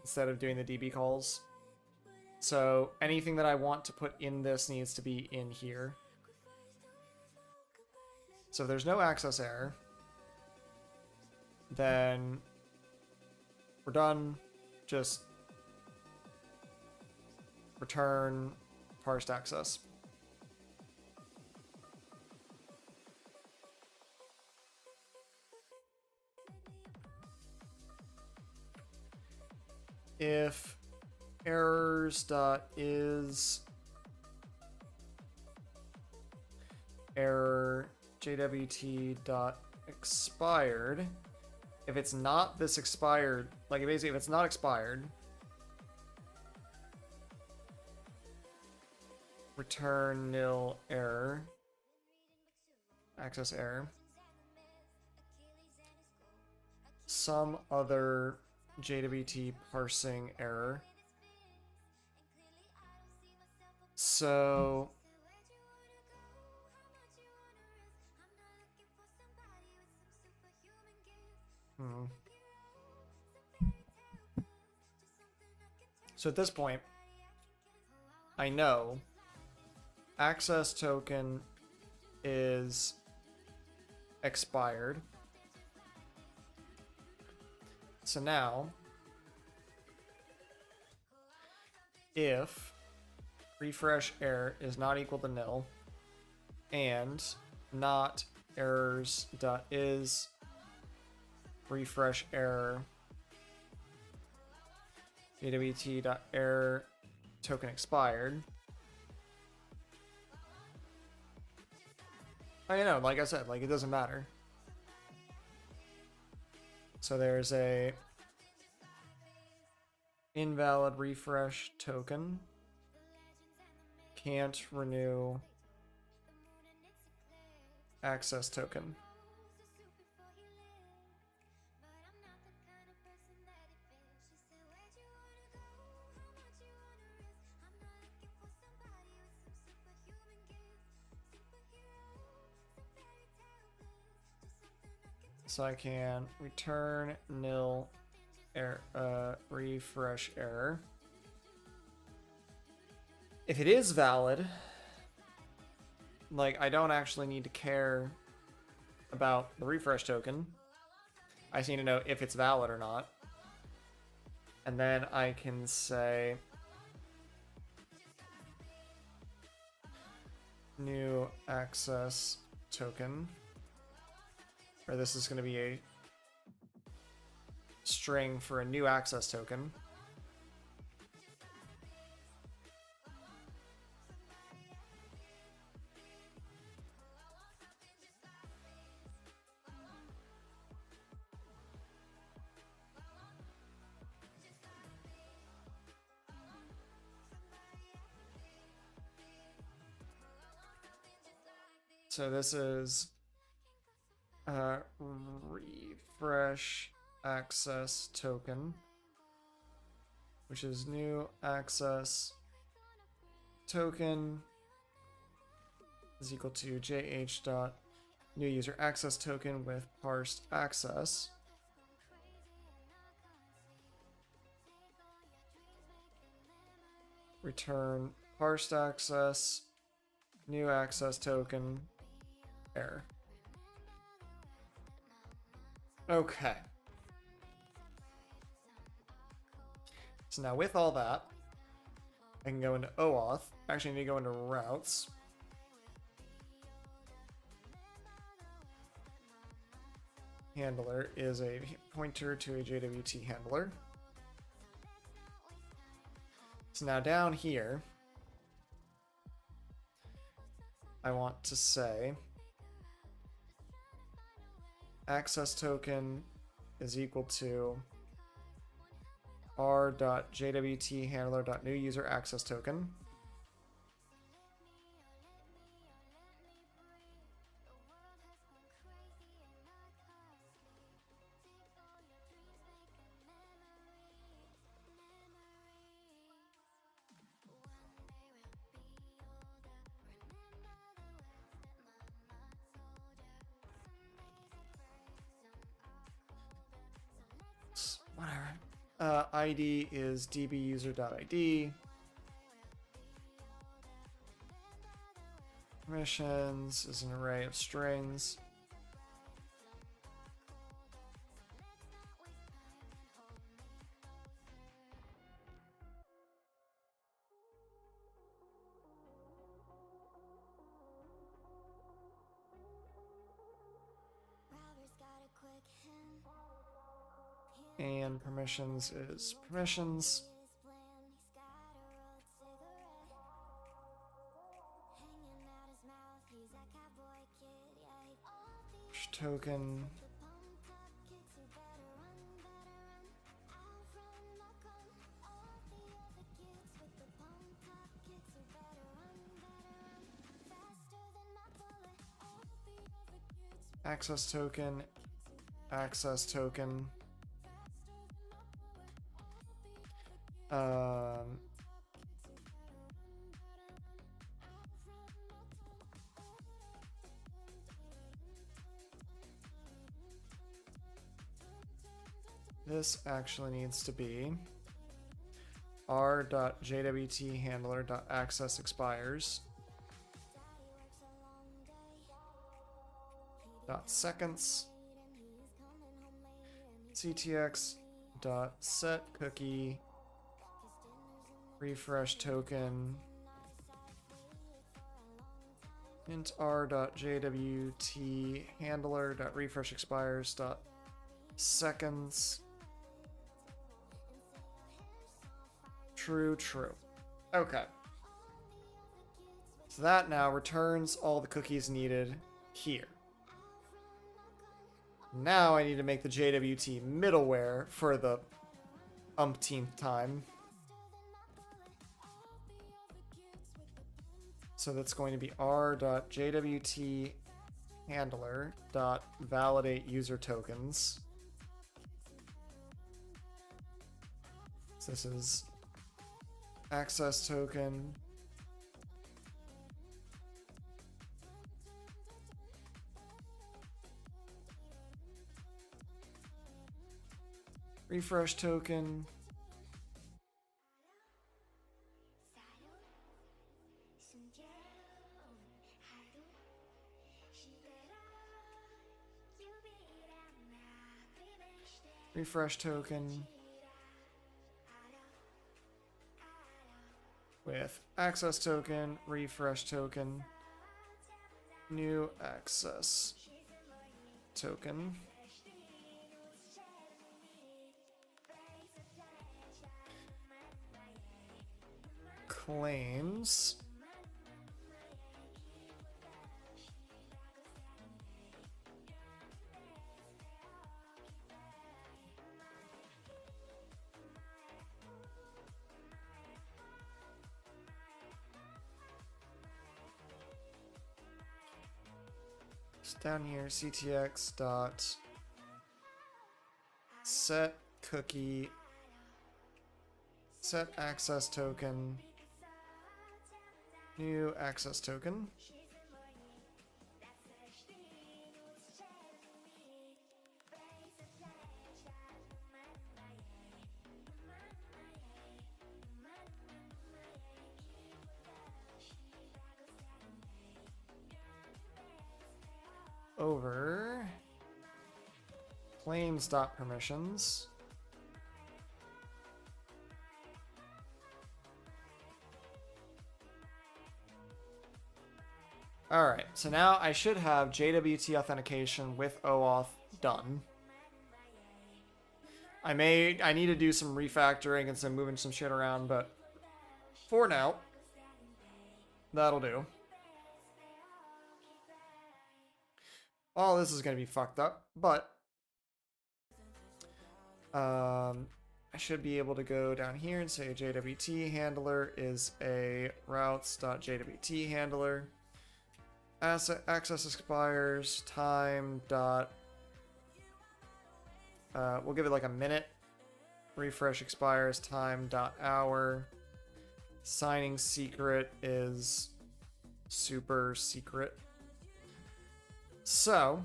Instead of doing the DB calls. So anything that I want to put in this needs to be in here. So if there's no access error, then we're done. Just return parsed access. If errors.is error jwt.expired, if it's not this expired, like basically if it's not expired, return nil error, access error, some other JWT parsing error. So so at this point, I know access token is expired. So now, if refresh error is not equal to nil and not errors.is refresh error jwt.error token expired. I know, like I said, like it doesn't matter. So there's a invalid refresh token. Can't renew access token. So I can return nil refresh error. If it is valid, like, I don't actually need to care about the refresh token. I just need to know if it's valid or not. And then I can say new access token, or this is going to be a string for a new access token. So this is refresh access token, which is new access token is equal to jh dot new user access token with parsed access. Return parsed access, new access token, error. Okay. So now with all that, I can go into auth. Actually, I need to go into routes. Handler is a pointer to a JWT handler. So now down here, I want to say access token is equal to r.jwthandler.newUser access token. Whatever. ID is dbuser.id. Permissions is an array of strings. And permissions is permissions. Token. Access token. Access token. This actually needs to be r.jwthandler.accessExpires .seconds ctx dot set cookie refresh token int r.jwthandler.refreshExpires .seconds true. Okay. So that now returns all the cookies needed here. Now I need to make the JWT middleware for the umpteenth time. So that's going to be r.jwthandler.validate user tokens. So this is access token. refresh token. Refresh token with access token, refresh token, new access token. Claims. It's down here, ctx dot set cookie, set access token, new access token. Over claims.permissions. Alright, so now I should have JWT authentication with OAuth done. I need to do some refactoring and some moving some shit around, but for now, that'll do. All this is going to be fucked up, but I should be able to go down here and say JWT handler is a routes.jwt handler. Access expires time dot. We'll give it like a minute. Refresh expires time dot hour. Signing secret is super secret. So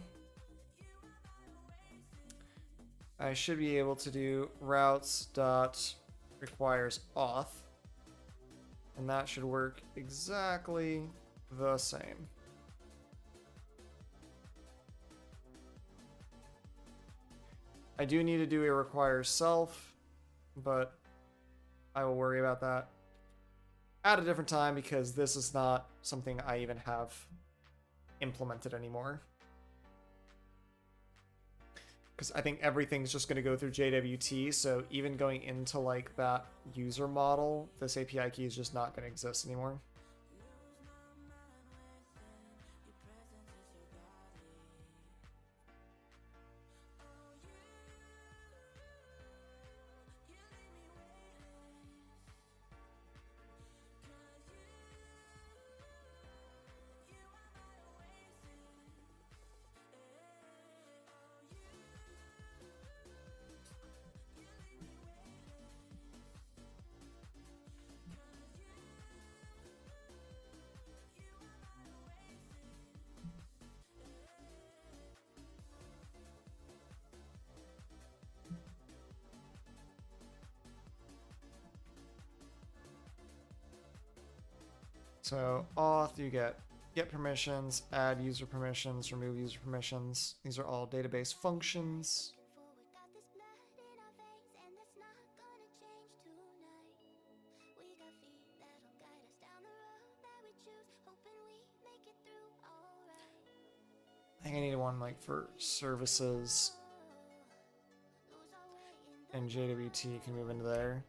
I should be able to do routes dot requires auth, and that should work exactly the same. I do need to do a requires self, but I will worry about that at a different time because this is not something I even have implemented anymore. Because I think everything's just going to go through JWT, so even going into like that user model, this API key is just not going to exist anymore. So auth, you get permissions, add user permissions, remove user permissions. These are all database functions. I think I need one like for services, and JWT can move into there.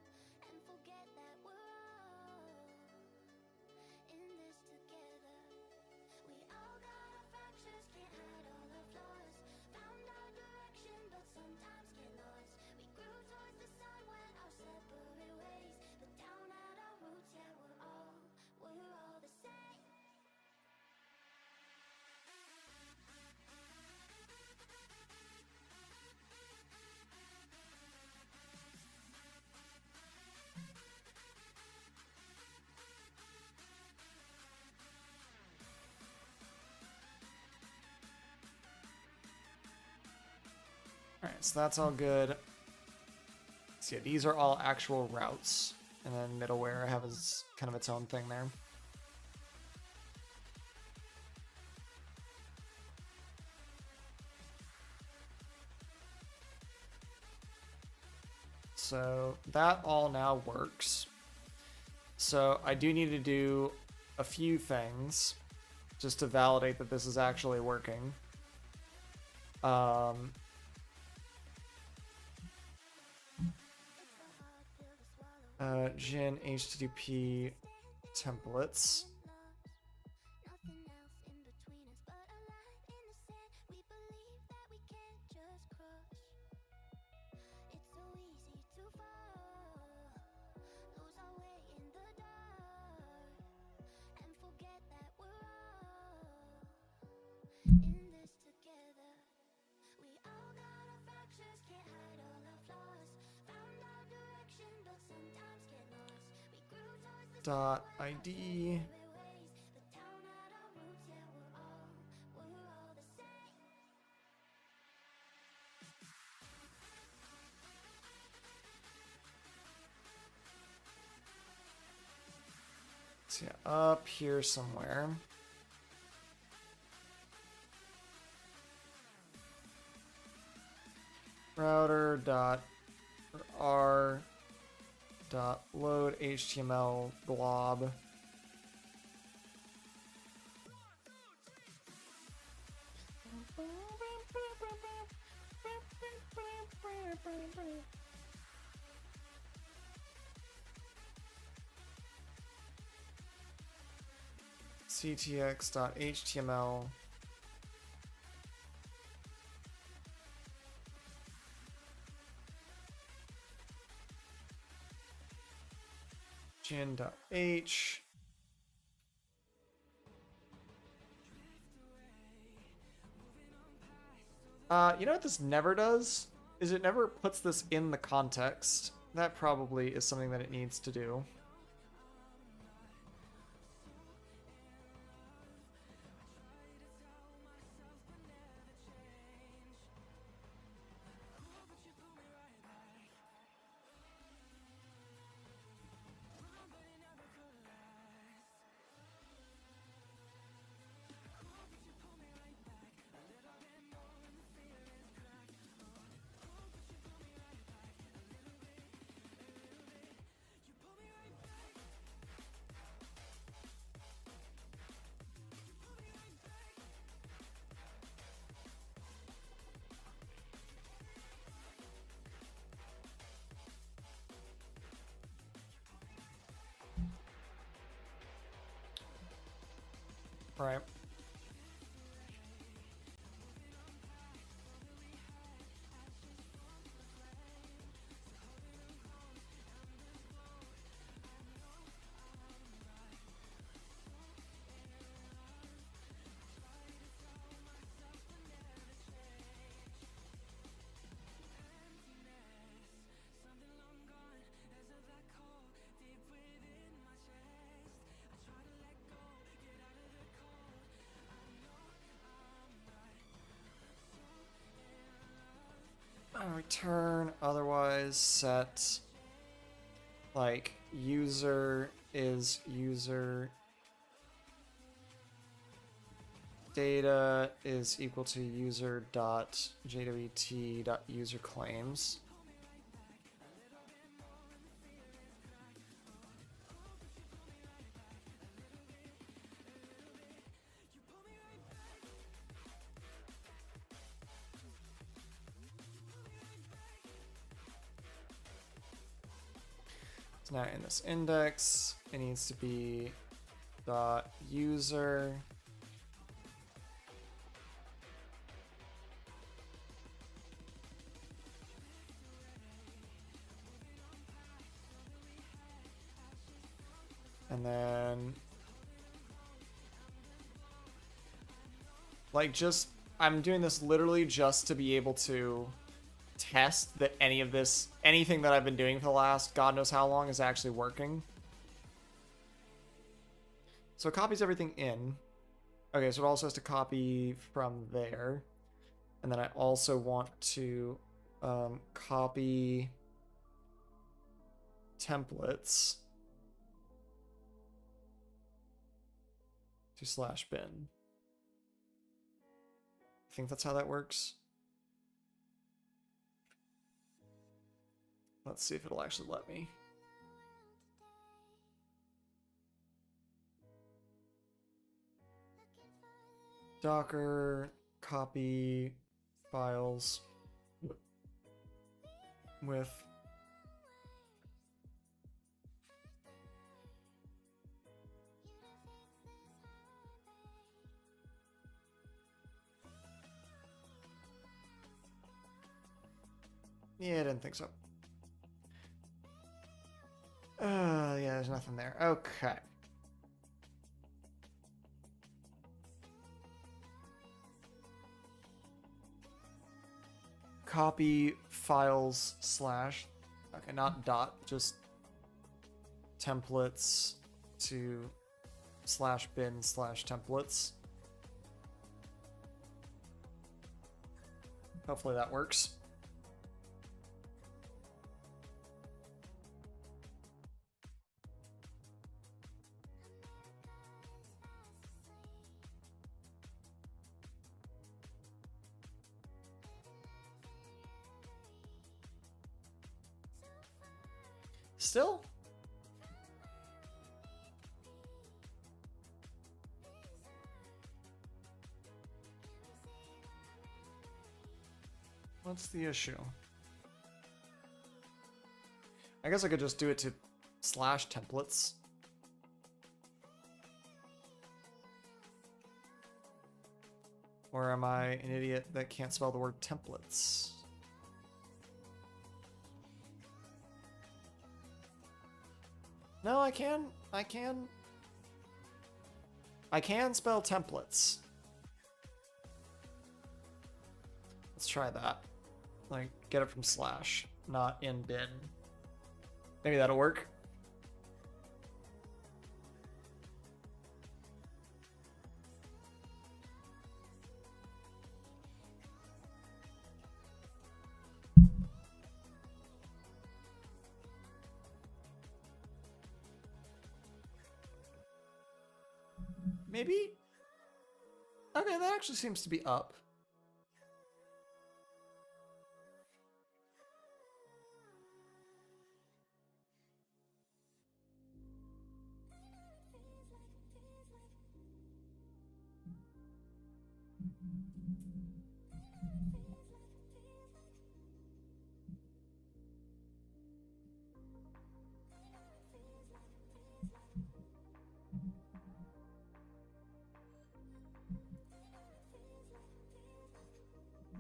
Alright, so that's all good. So yeah, these are all actual routes. And then middleware I have is kind of its own thing there. So that all now works. So I do need to do a few things just to validate that this is actually working. Gen HTTP templates. .id. So yeah, up here somewhere. Router dot r dot load HTML blob. ctx.html gen.h. You know what this never does? Is it never puts this in the context. That probably is something that it needs to do. Right. Return otherwise set like user is user data is equal to user dot jwt dot user claims. So now in this index, it needs to be dot user and then like just I'm doing this literally just to be able to test that anything that I've been doing for the last God knows how long is actually working. So it copies everything in. Okay, so it also has to copy from there. And then I also want to copy templates to /bin. I think that's how that works. Let's see if it'll actually let me. Docker copy files with yeah, I didn't think so. Yeah, there's nothing there. Okay. Copy files / okay, not dot, just templates to /bin /templates. Hopefully that works. Still? What's the issue? I guess I could just do it to /templates. Or am I an idiot that can't spell the word templates? No, I can spell templates. Let's try that. Like, get it from /, not in bin. Maybe that'll work. Maybe? Okay, that actually seems to be up.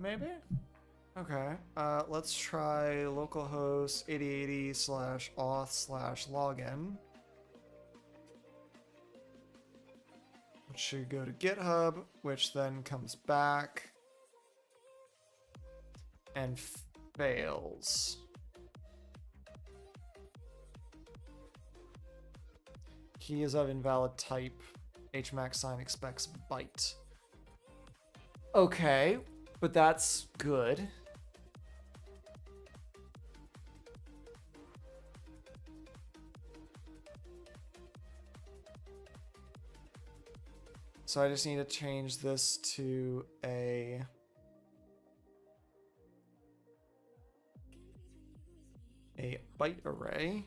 Maybe? Okay, let's try localhost 8080 /auth /login. Which should go to GitHub, which then comes back and fails. Key is of invalid type. HMAC sign expects byte. Okay. But that's good. So I just need to change this to a byte array.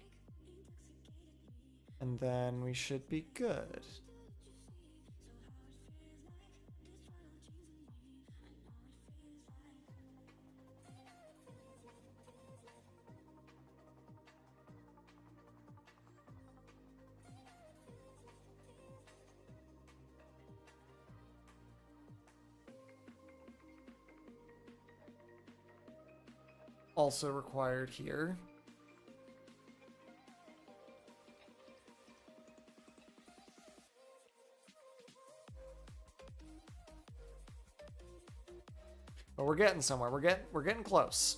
And then we should be good. Also required here. But we're getting somewhere. We're getting close.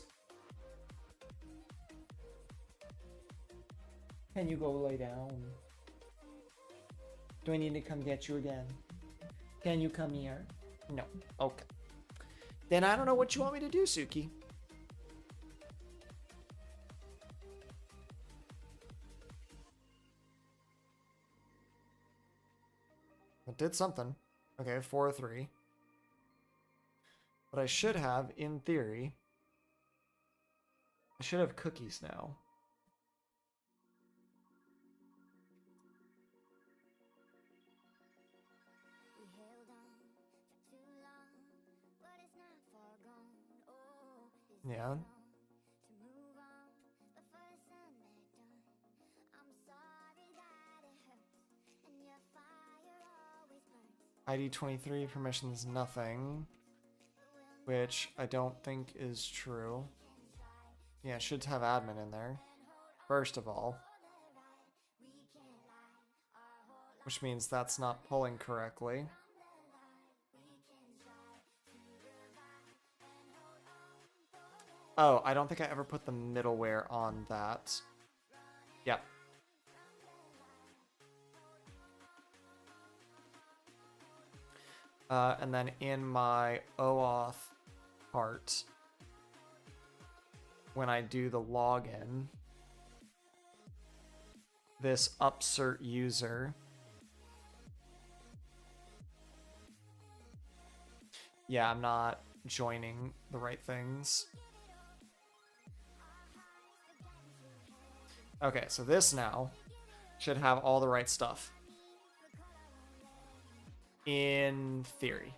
Can you go lay down? Do I need to come get you again? Can you come here? No. Okay. Then I don't know what you want me to do, Suki. did something. Okay, 403. But I should have, in theory, I should have cookies now. Yeah. ID 23 permissions nothing, which I don't think is true. Yeah, it should have admin in there, first of all. Which means that's not pulling correctly. Oh, I don't think I ever put the middleware on that. Yep. And then in my OAuth part, when I do the login, this upsert user, yeah, I'm not joining the right things. Okay, so this now should have all the right stuff. In theory.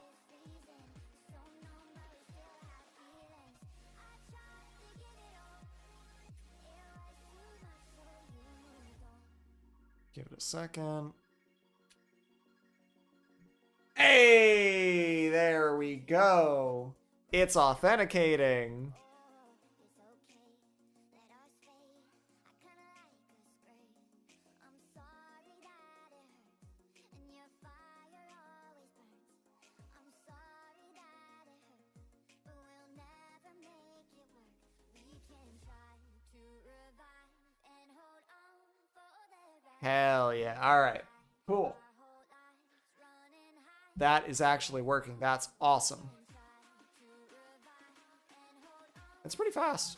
Give it a second. Hey, there we go. It's authenticating. Hell yeah. All right. Cool. That is actually working. That's awesome. It's pretty fast.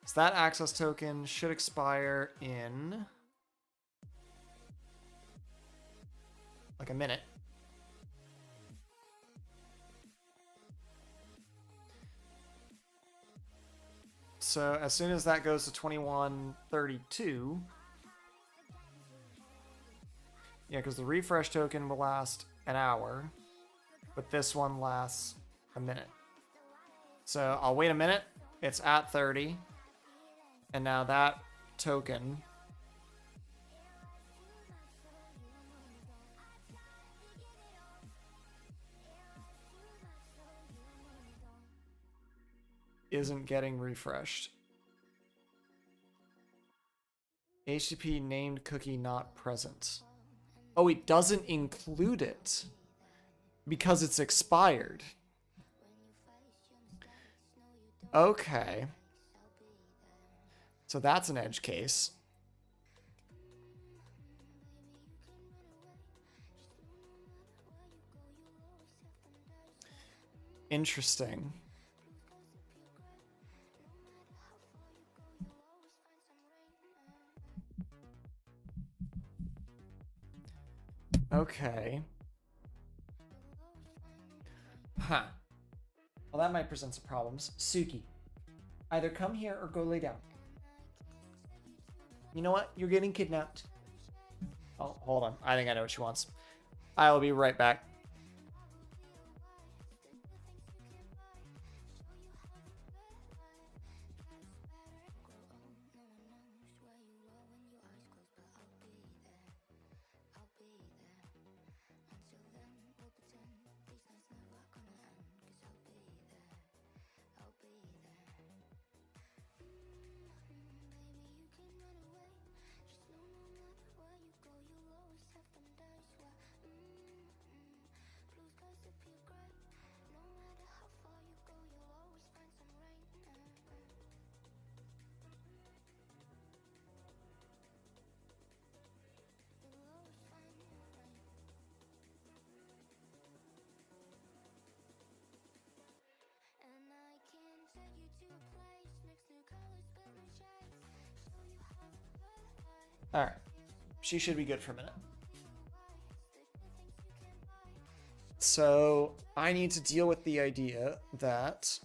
So that access token should expire in like a minute. So as soon as that goes to 2132, yeah, because the refresh token will last an hour, but this one lasts a minute. So I'll wait a minute. It's at 30. And now that token isn't getting refreshed. HTTP named cookie not present. Oh, it doesn't include it because it's expired. Okay. So that's an edge case. Interesting. Okay. Huh. Well, that might present some problems. Suki, either come here or go lay down. You know what? You're getting kidnapped. Oh, hold on. I think I know what she wants. I will be right back. All right. She should be good for a minute. So I need to deal with the idea that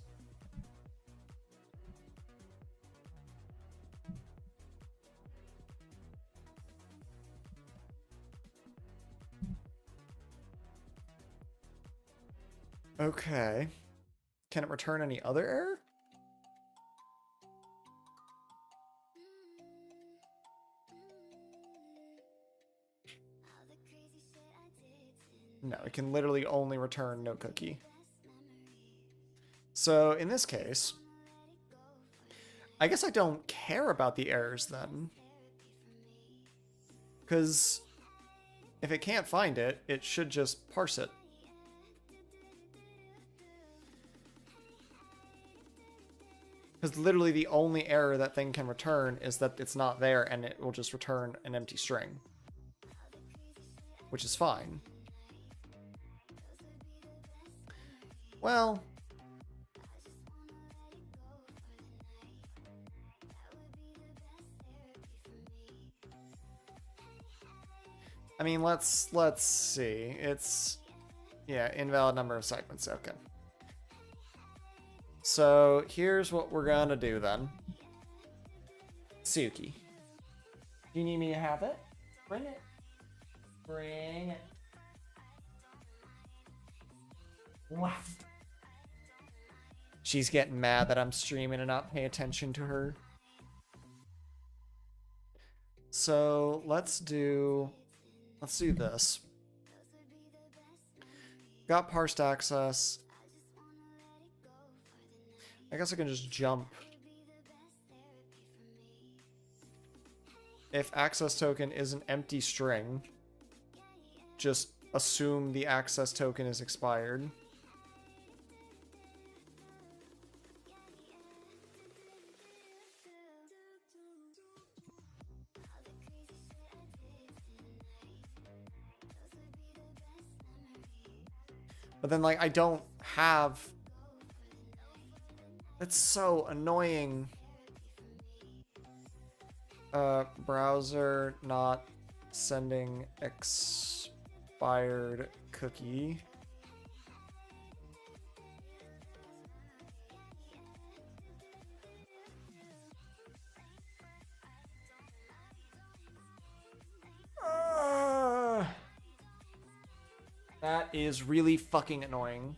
okay. Can it return any other error? No, it can literally only return no cookie. So in this case, I guess I don't care about the errors then. Because if it can't find it, it should just parse it. Because literally the only error that thing can return is that it's not there, and it will just return an empty string. Which is fine. Well, I mean, let's see. It's, yeah, invalid number of segments. Okay. So here's what we're gonna do then. Suki, do you need me to have it? Bring it. Bring it. Wow. She's getting mad that I'm streaming and not paying attention to her. So let's do this. Got parsed access. I guess I can just jump. If access token is an empty string, just assume the access token is expired. But then, like, I don't have... It's so annoying. Browser not sending expired cookie. That is really fucking annoying.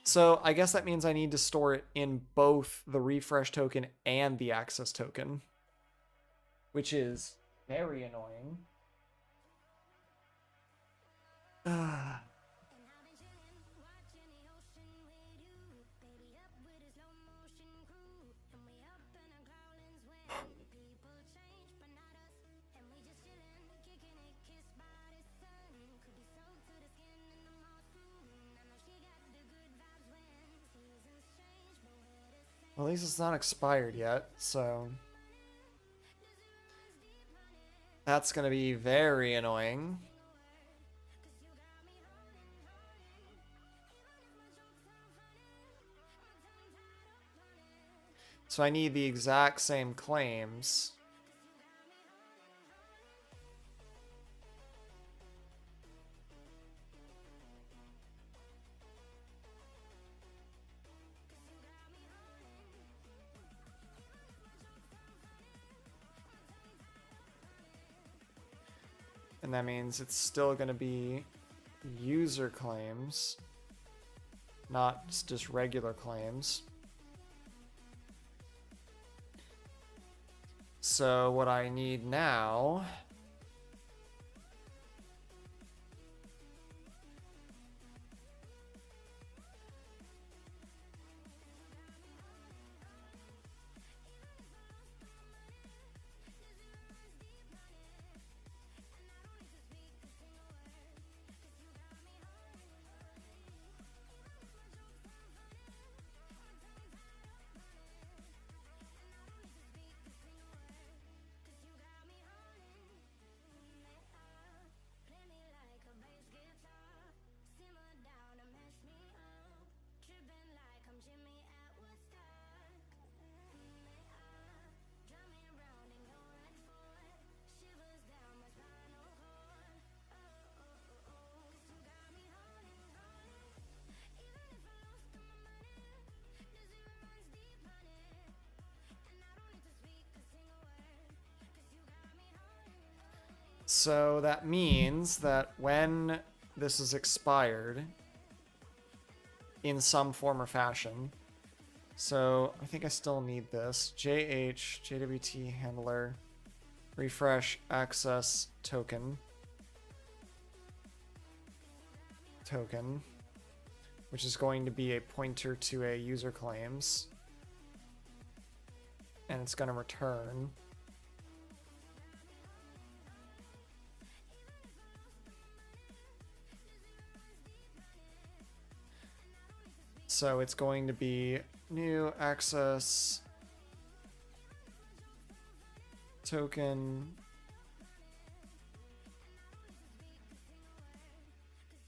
So I guess that means I need to store it in both the refresh token and the access token, which is very annoying. Well, at least it's not expired yet, so that's going to be very annoying. So I need the exact same claims. And that means it's still going to be user claims, not just regular claims. So what I need now So that means that when this is expired in some form or fashion, so I think I still need this. JWT handler, refresh access token, which is going to be a pointer to a user claims. And it's going to return. So it's going to be new access token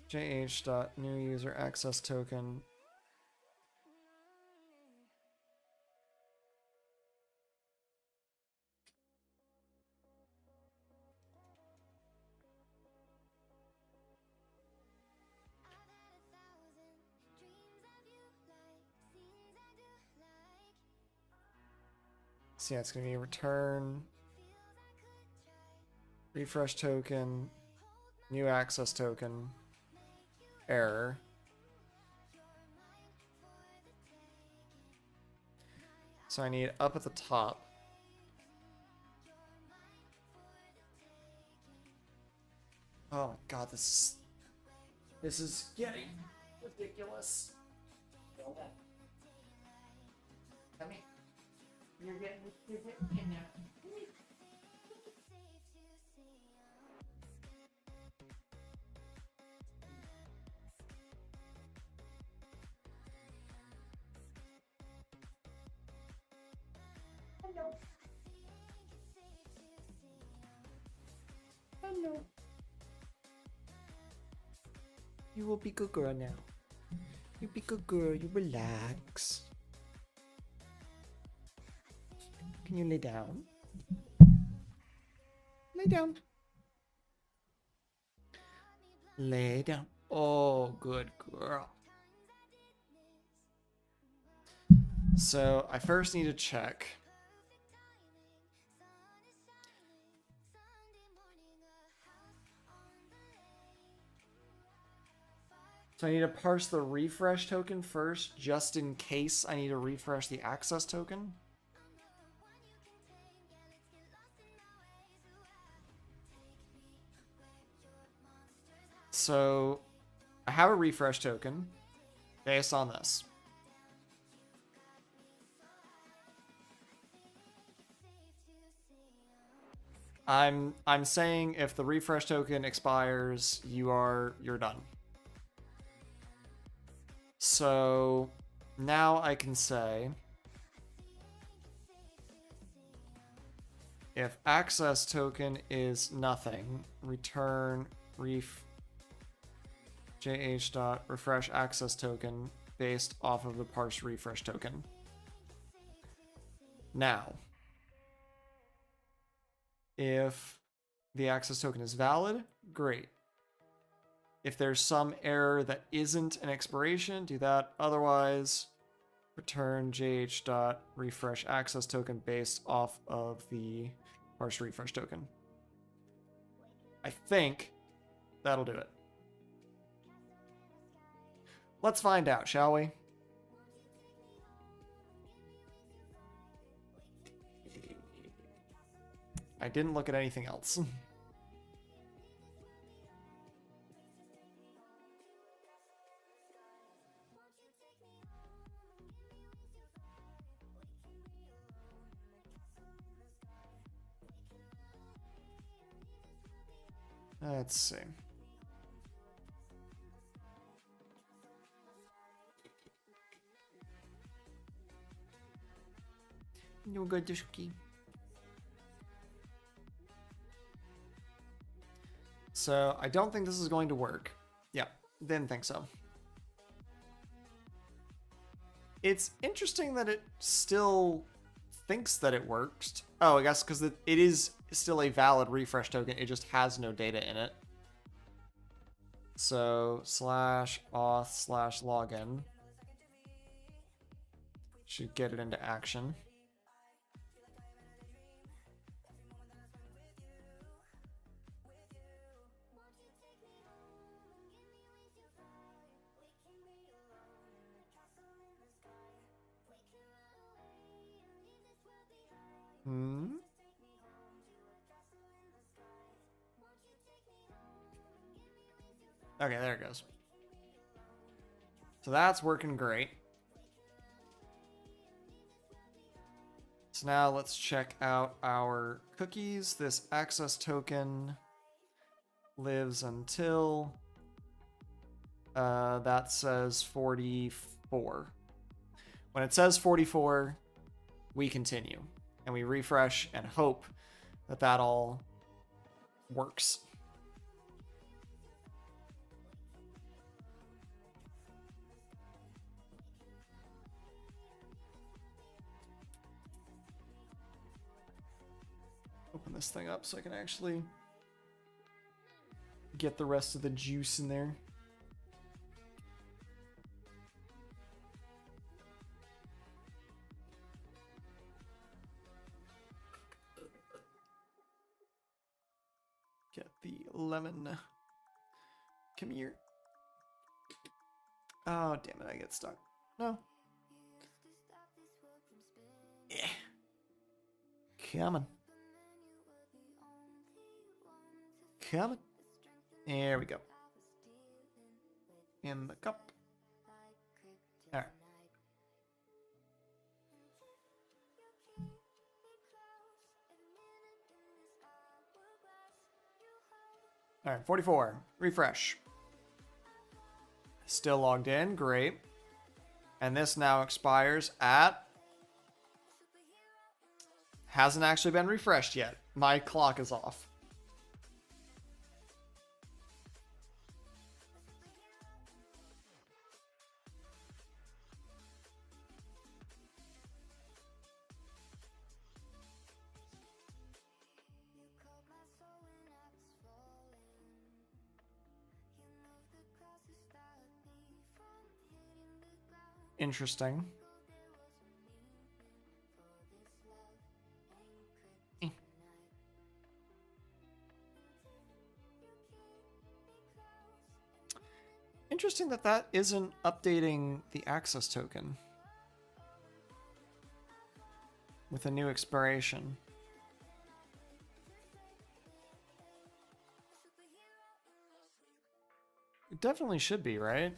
jh.new user access token so yeah, it's going to be return refresh token new access token error. So I need up at the top. Oh my god, this is getting ridiculous. Come here. You're getting in there. Hello. Hello. You will be good girl now. You be good girl. You relax. Can you lay down? Lay down. Lay down. Oh, good girl. So I first need to check. So I need to parse the refresh token first, just in case I need to refresh the access token. So I have a refresh token based on this. I'm saying if the refresh token expires, you're done. So now I can say if access token is nothing, return jh.refresh access token based off of the parsed refresh token. Now, if the access token is valid, great. If there's some error that isn't an expiration, do that. Otherwise, return jh.refresh access token based off of the parsed refresh token. I think that'll do it. Let's find out, shall we? I didn't look at anything else. Let's see. No good, Dushki. So I don't think this is going to work. Yeah, didn't think so. It's interesting that it still thinks that it works. Oh, I guess because it is still a valid refresh token. It just has no data in it. So /auth/login should get it into action. Okay, there it goes. So that's working great. So now let's check out our cookies. This access token lives until that says 44. When it says 44, we continue and we refresh and hope that that all works. Open this thing up so I can actually get the rest of the juice in there. Get the lemon. Come here. Oh, damn it, I get stuck. No. Yeah. Coming. Coming. There we go. In the cup. All right. All right, 44. Refresh. Still logged in. Great. And this now expires at... Hasn't actually been refreshed yet. My clock is off. Interesting. Interesting that that isn't updating the access token with a new expiration. It definitely should be, right?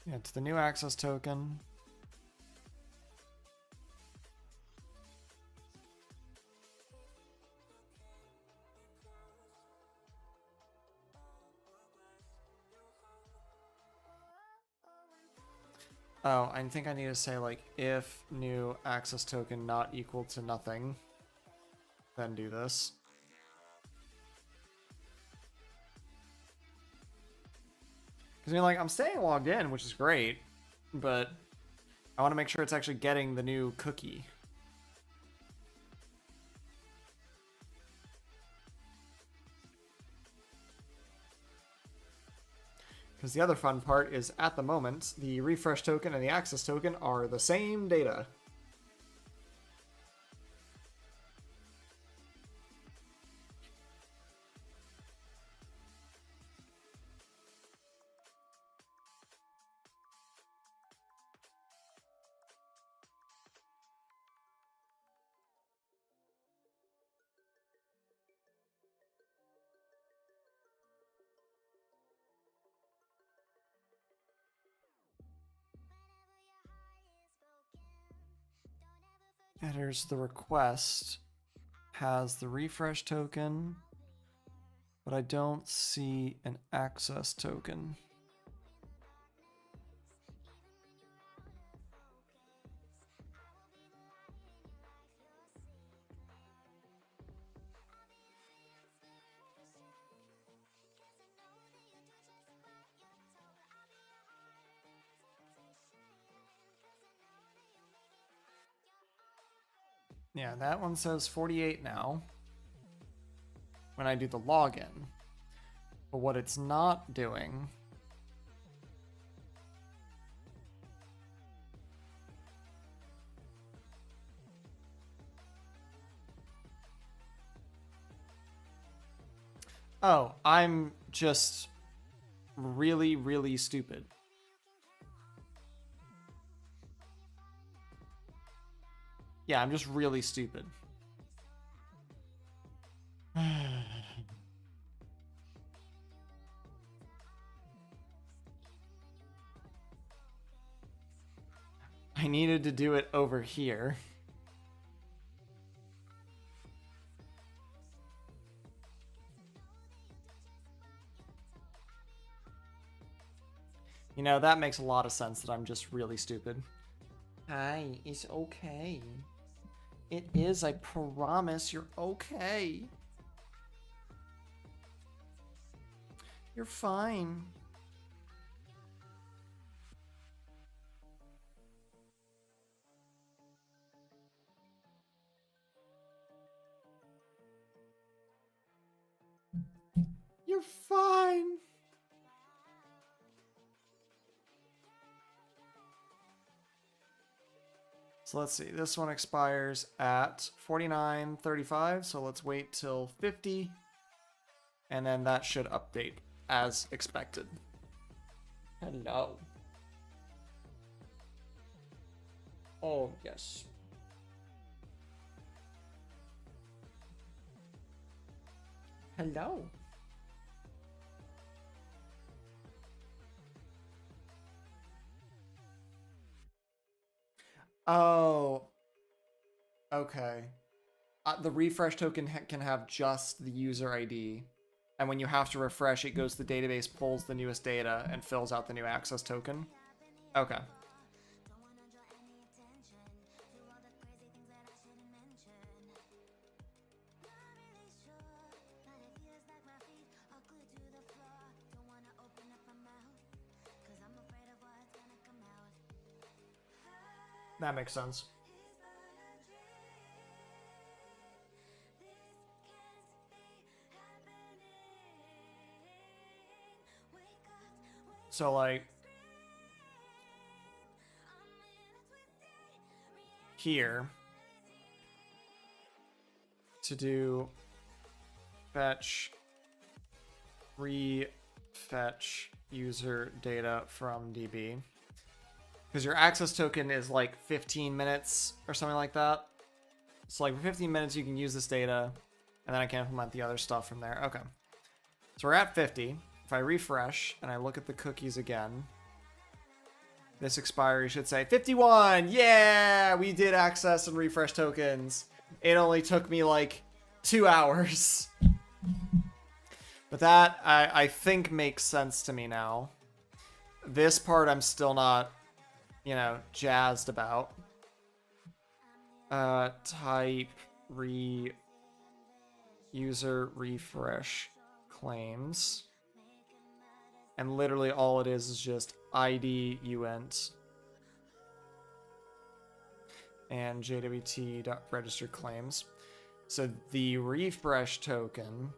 Yeah, it's the new access token. Oh, I think I need to say, like, if new access token not equal to nothing, then do this. Because, I mean, like, I'm staying logged in, which is great, but I want to make sure it's actually getting the new cookie. Because the other fun part is, at the moment, the refresh token and the access token are the same data. Here's the request. Has the refresh token, but I don't see an access token. Yeah, that one says 48 now when I do the login. But what it's not doing oh, I'm just really, really stupid. Yeah, I'm just really stupid. needed to do it over here. You know, that makes a lot of sense that I'm just really stupid. Hi, it's okay. It is, I promise, you're okay. You're fine. You're fine. So let's see, this one expires at 49:35, so let's wait till 50, and then that should update as expected. Hello. Oh, yes. Hello. Oh. Okay. The refresh token can have just the user ID. And when you have to refresh, it goes to the database, pulls the newest data, and fills out the new access token. Okay. That makes sense. So, like, here, to do fetch, refetch user data from DB. Because your access token is like 15 minutes or something like that. So like for 15 minutes you can use this data, and then I can implement the other stuff from there. Okay. So we're at 50. If I refresh and I look at the cookies again, this expiry should say 51! Yeah! We did access and refresh tokens. It only took me like 2 hours. But that, I think, makes sense to me now. This part I'm still not, you know, jazzed about. Type user refresh claims. And literally all it is just ID uint and jwt.register claims. So the refresh token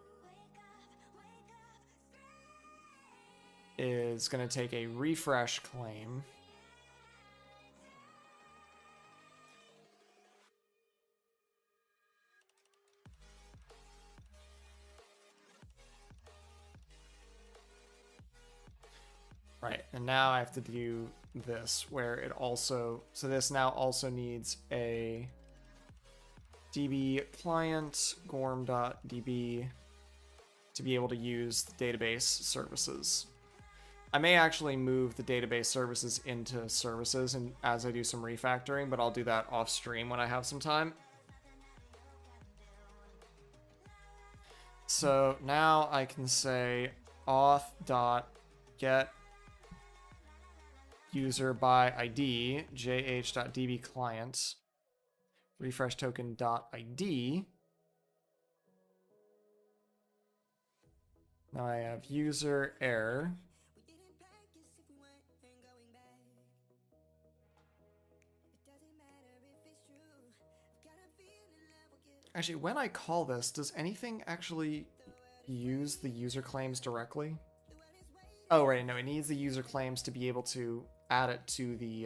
is going to take a refresh claim. Right, and now I have to do this, where it also, so this now also needs a db client gorm.db to be able to use the database services. I may actually move the database services into services and as I do some refactoring, but I'll do that off stream when I have some time. So now I can say auth.get user by ID jh.db client refresh token.id. Now I have user error. Actually, when I call this, does anything actually use the user claims directly? Oh, right, no, it needs the user claims to be able to add it to the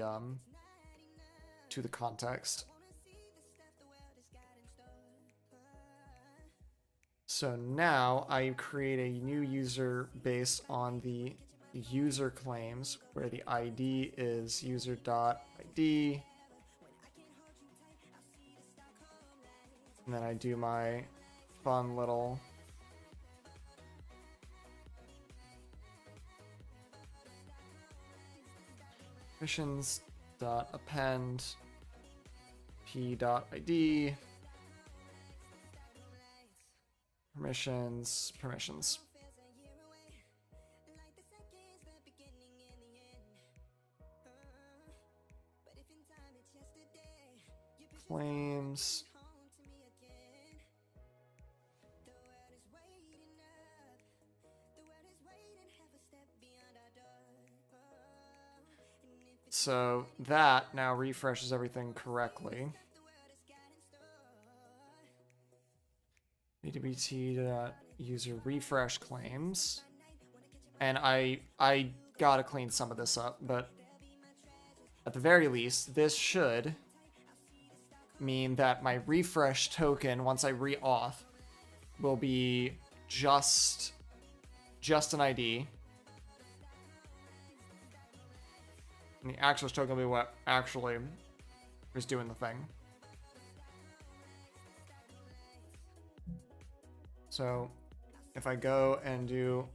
context. So now I create a new user based on the user claims, where the ID is user.id. And then I do my fun little permissions dot append p dot id permissions. Claims. So that now refreshes everything correctly. BWT.user refresh claims. And I gotta clean some of this up, but at the very least, this should mean that my refresh token, once I re-auth, will be just an ID. And the access token will be what actually is doing the thing. So if I go and do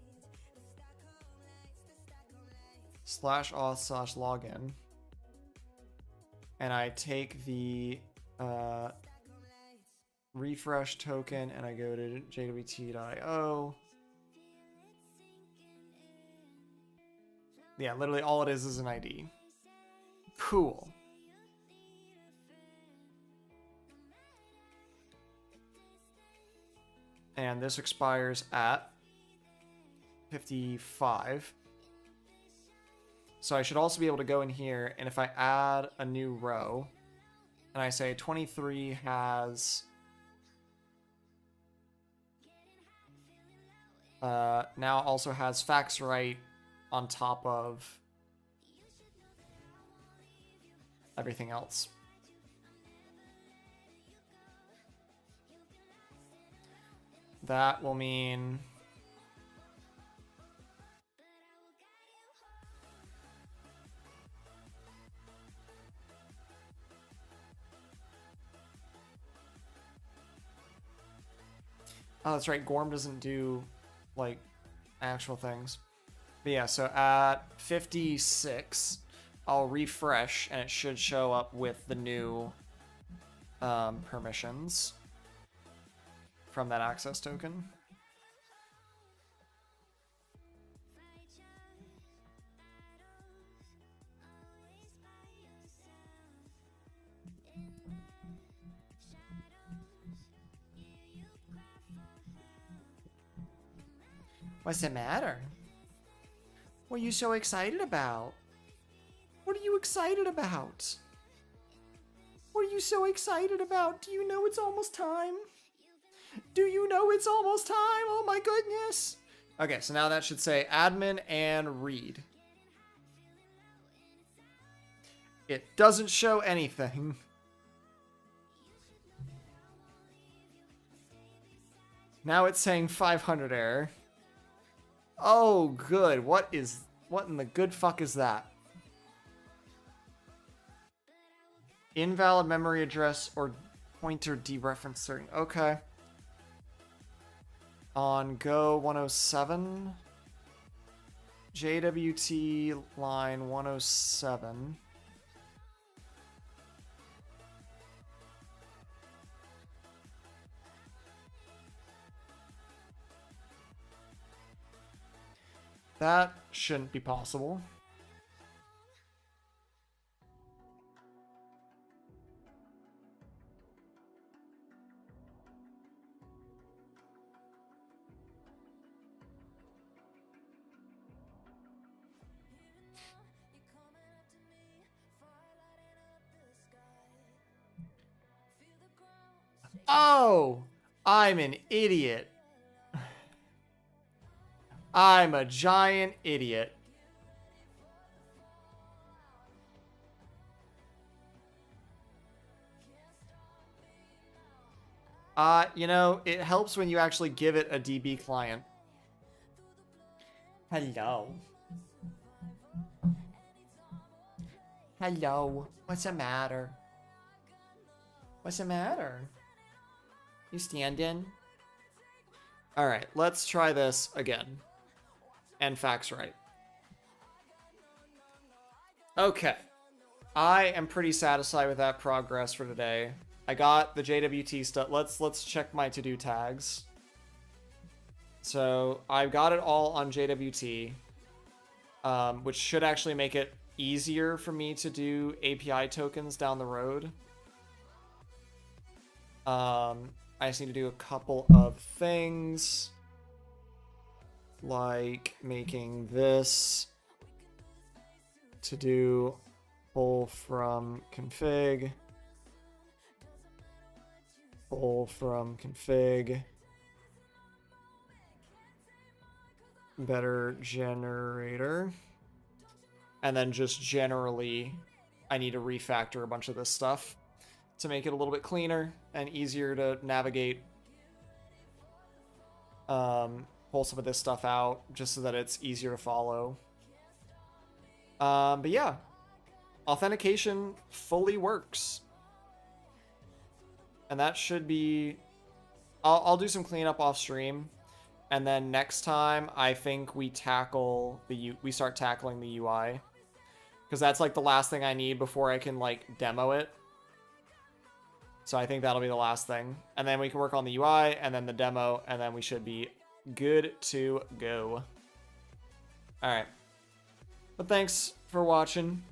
/auth/login, and I take the refresh token and I go to jwt.io. Yeah, literally all it is an ID. Cool. And this expires at 55. So I should also be able to go in here, and if I add a new row, and I say 23 has now also has fax write on top of everything else. That will mean oh, that's right, Gorm doesn't do like actual things. But yeah, so at 56 I'll refresh and it should show up with the new permissions from that access token. What's the matter? What are you so excited about? What are you excited about? What are you so excited about? Do you know it's almost time? Do you know it's almost time? Oh my goodness. Okay, so now that should say admin and read. It doesn't show anything. Now it's saying 500 error. Oh, good. What in the good fuck is that? Invalid memory address or pointer dereferencing. Okay. On Go 107. JWT line 107. That shouldn't be possible. Oh, I'm an idiot. I'm a giant idiot. You know, it helps when you actually give it a DB client. Hello. Hello. What's the matter? What's the matter? You standing? Alright, let's try this again. And fax right. Okay. I am pretty satisfied with that progress for today. I got the JWT stuff. Let's check my to-do tags. So I've got it all on JWT, which should actually make it easier for me to do API tokens down the road. I just need to do a couple of things, like making this to do pull from config, pull from config, better generator, and then just generally I need to refactor a bunch of this stuff to make it a little bit cleaner and easier to navigate. Pull some of this stuff out just so that it's easier to follow. But yeah, authentication fully works. And that should be... I'll do some cleanup off stream. And then next time, I think we tackle we start tackling the UI. Because that's like the last thing I need before I can like demo it. So I think that'll be the last thing. And then we can work on the UI and then the demo, and then we should be good to go. All right. But thanks for watching.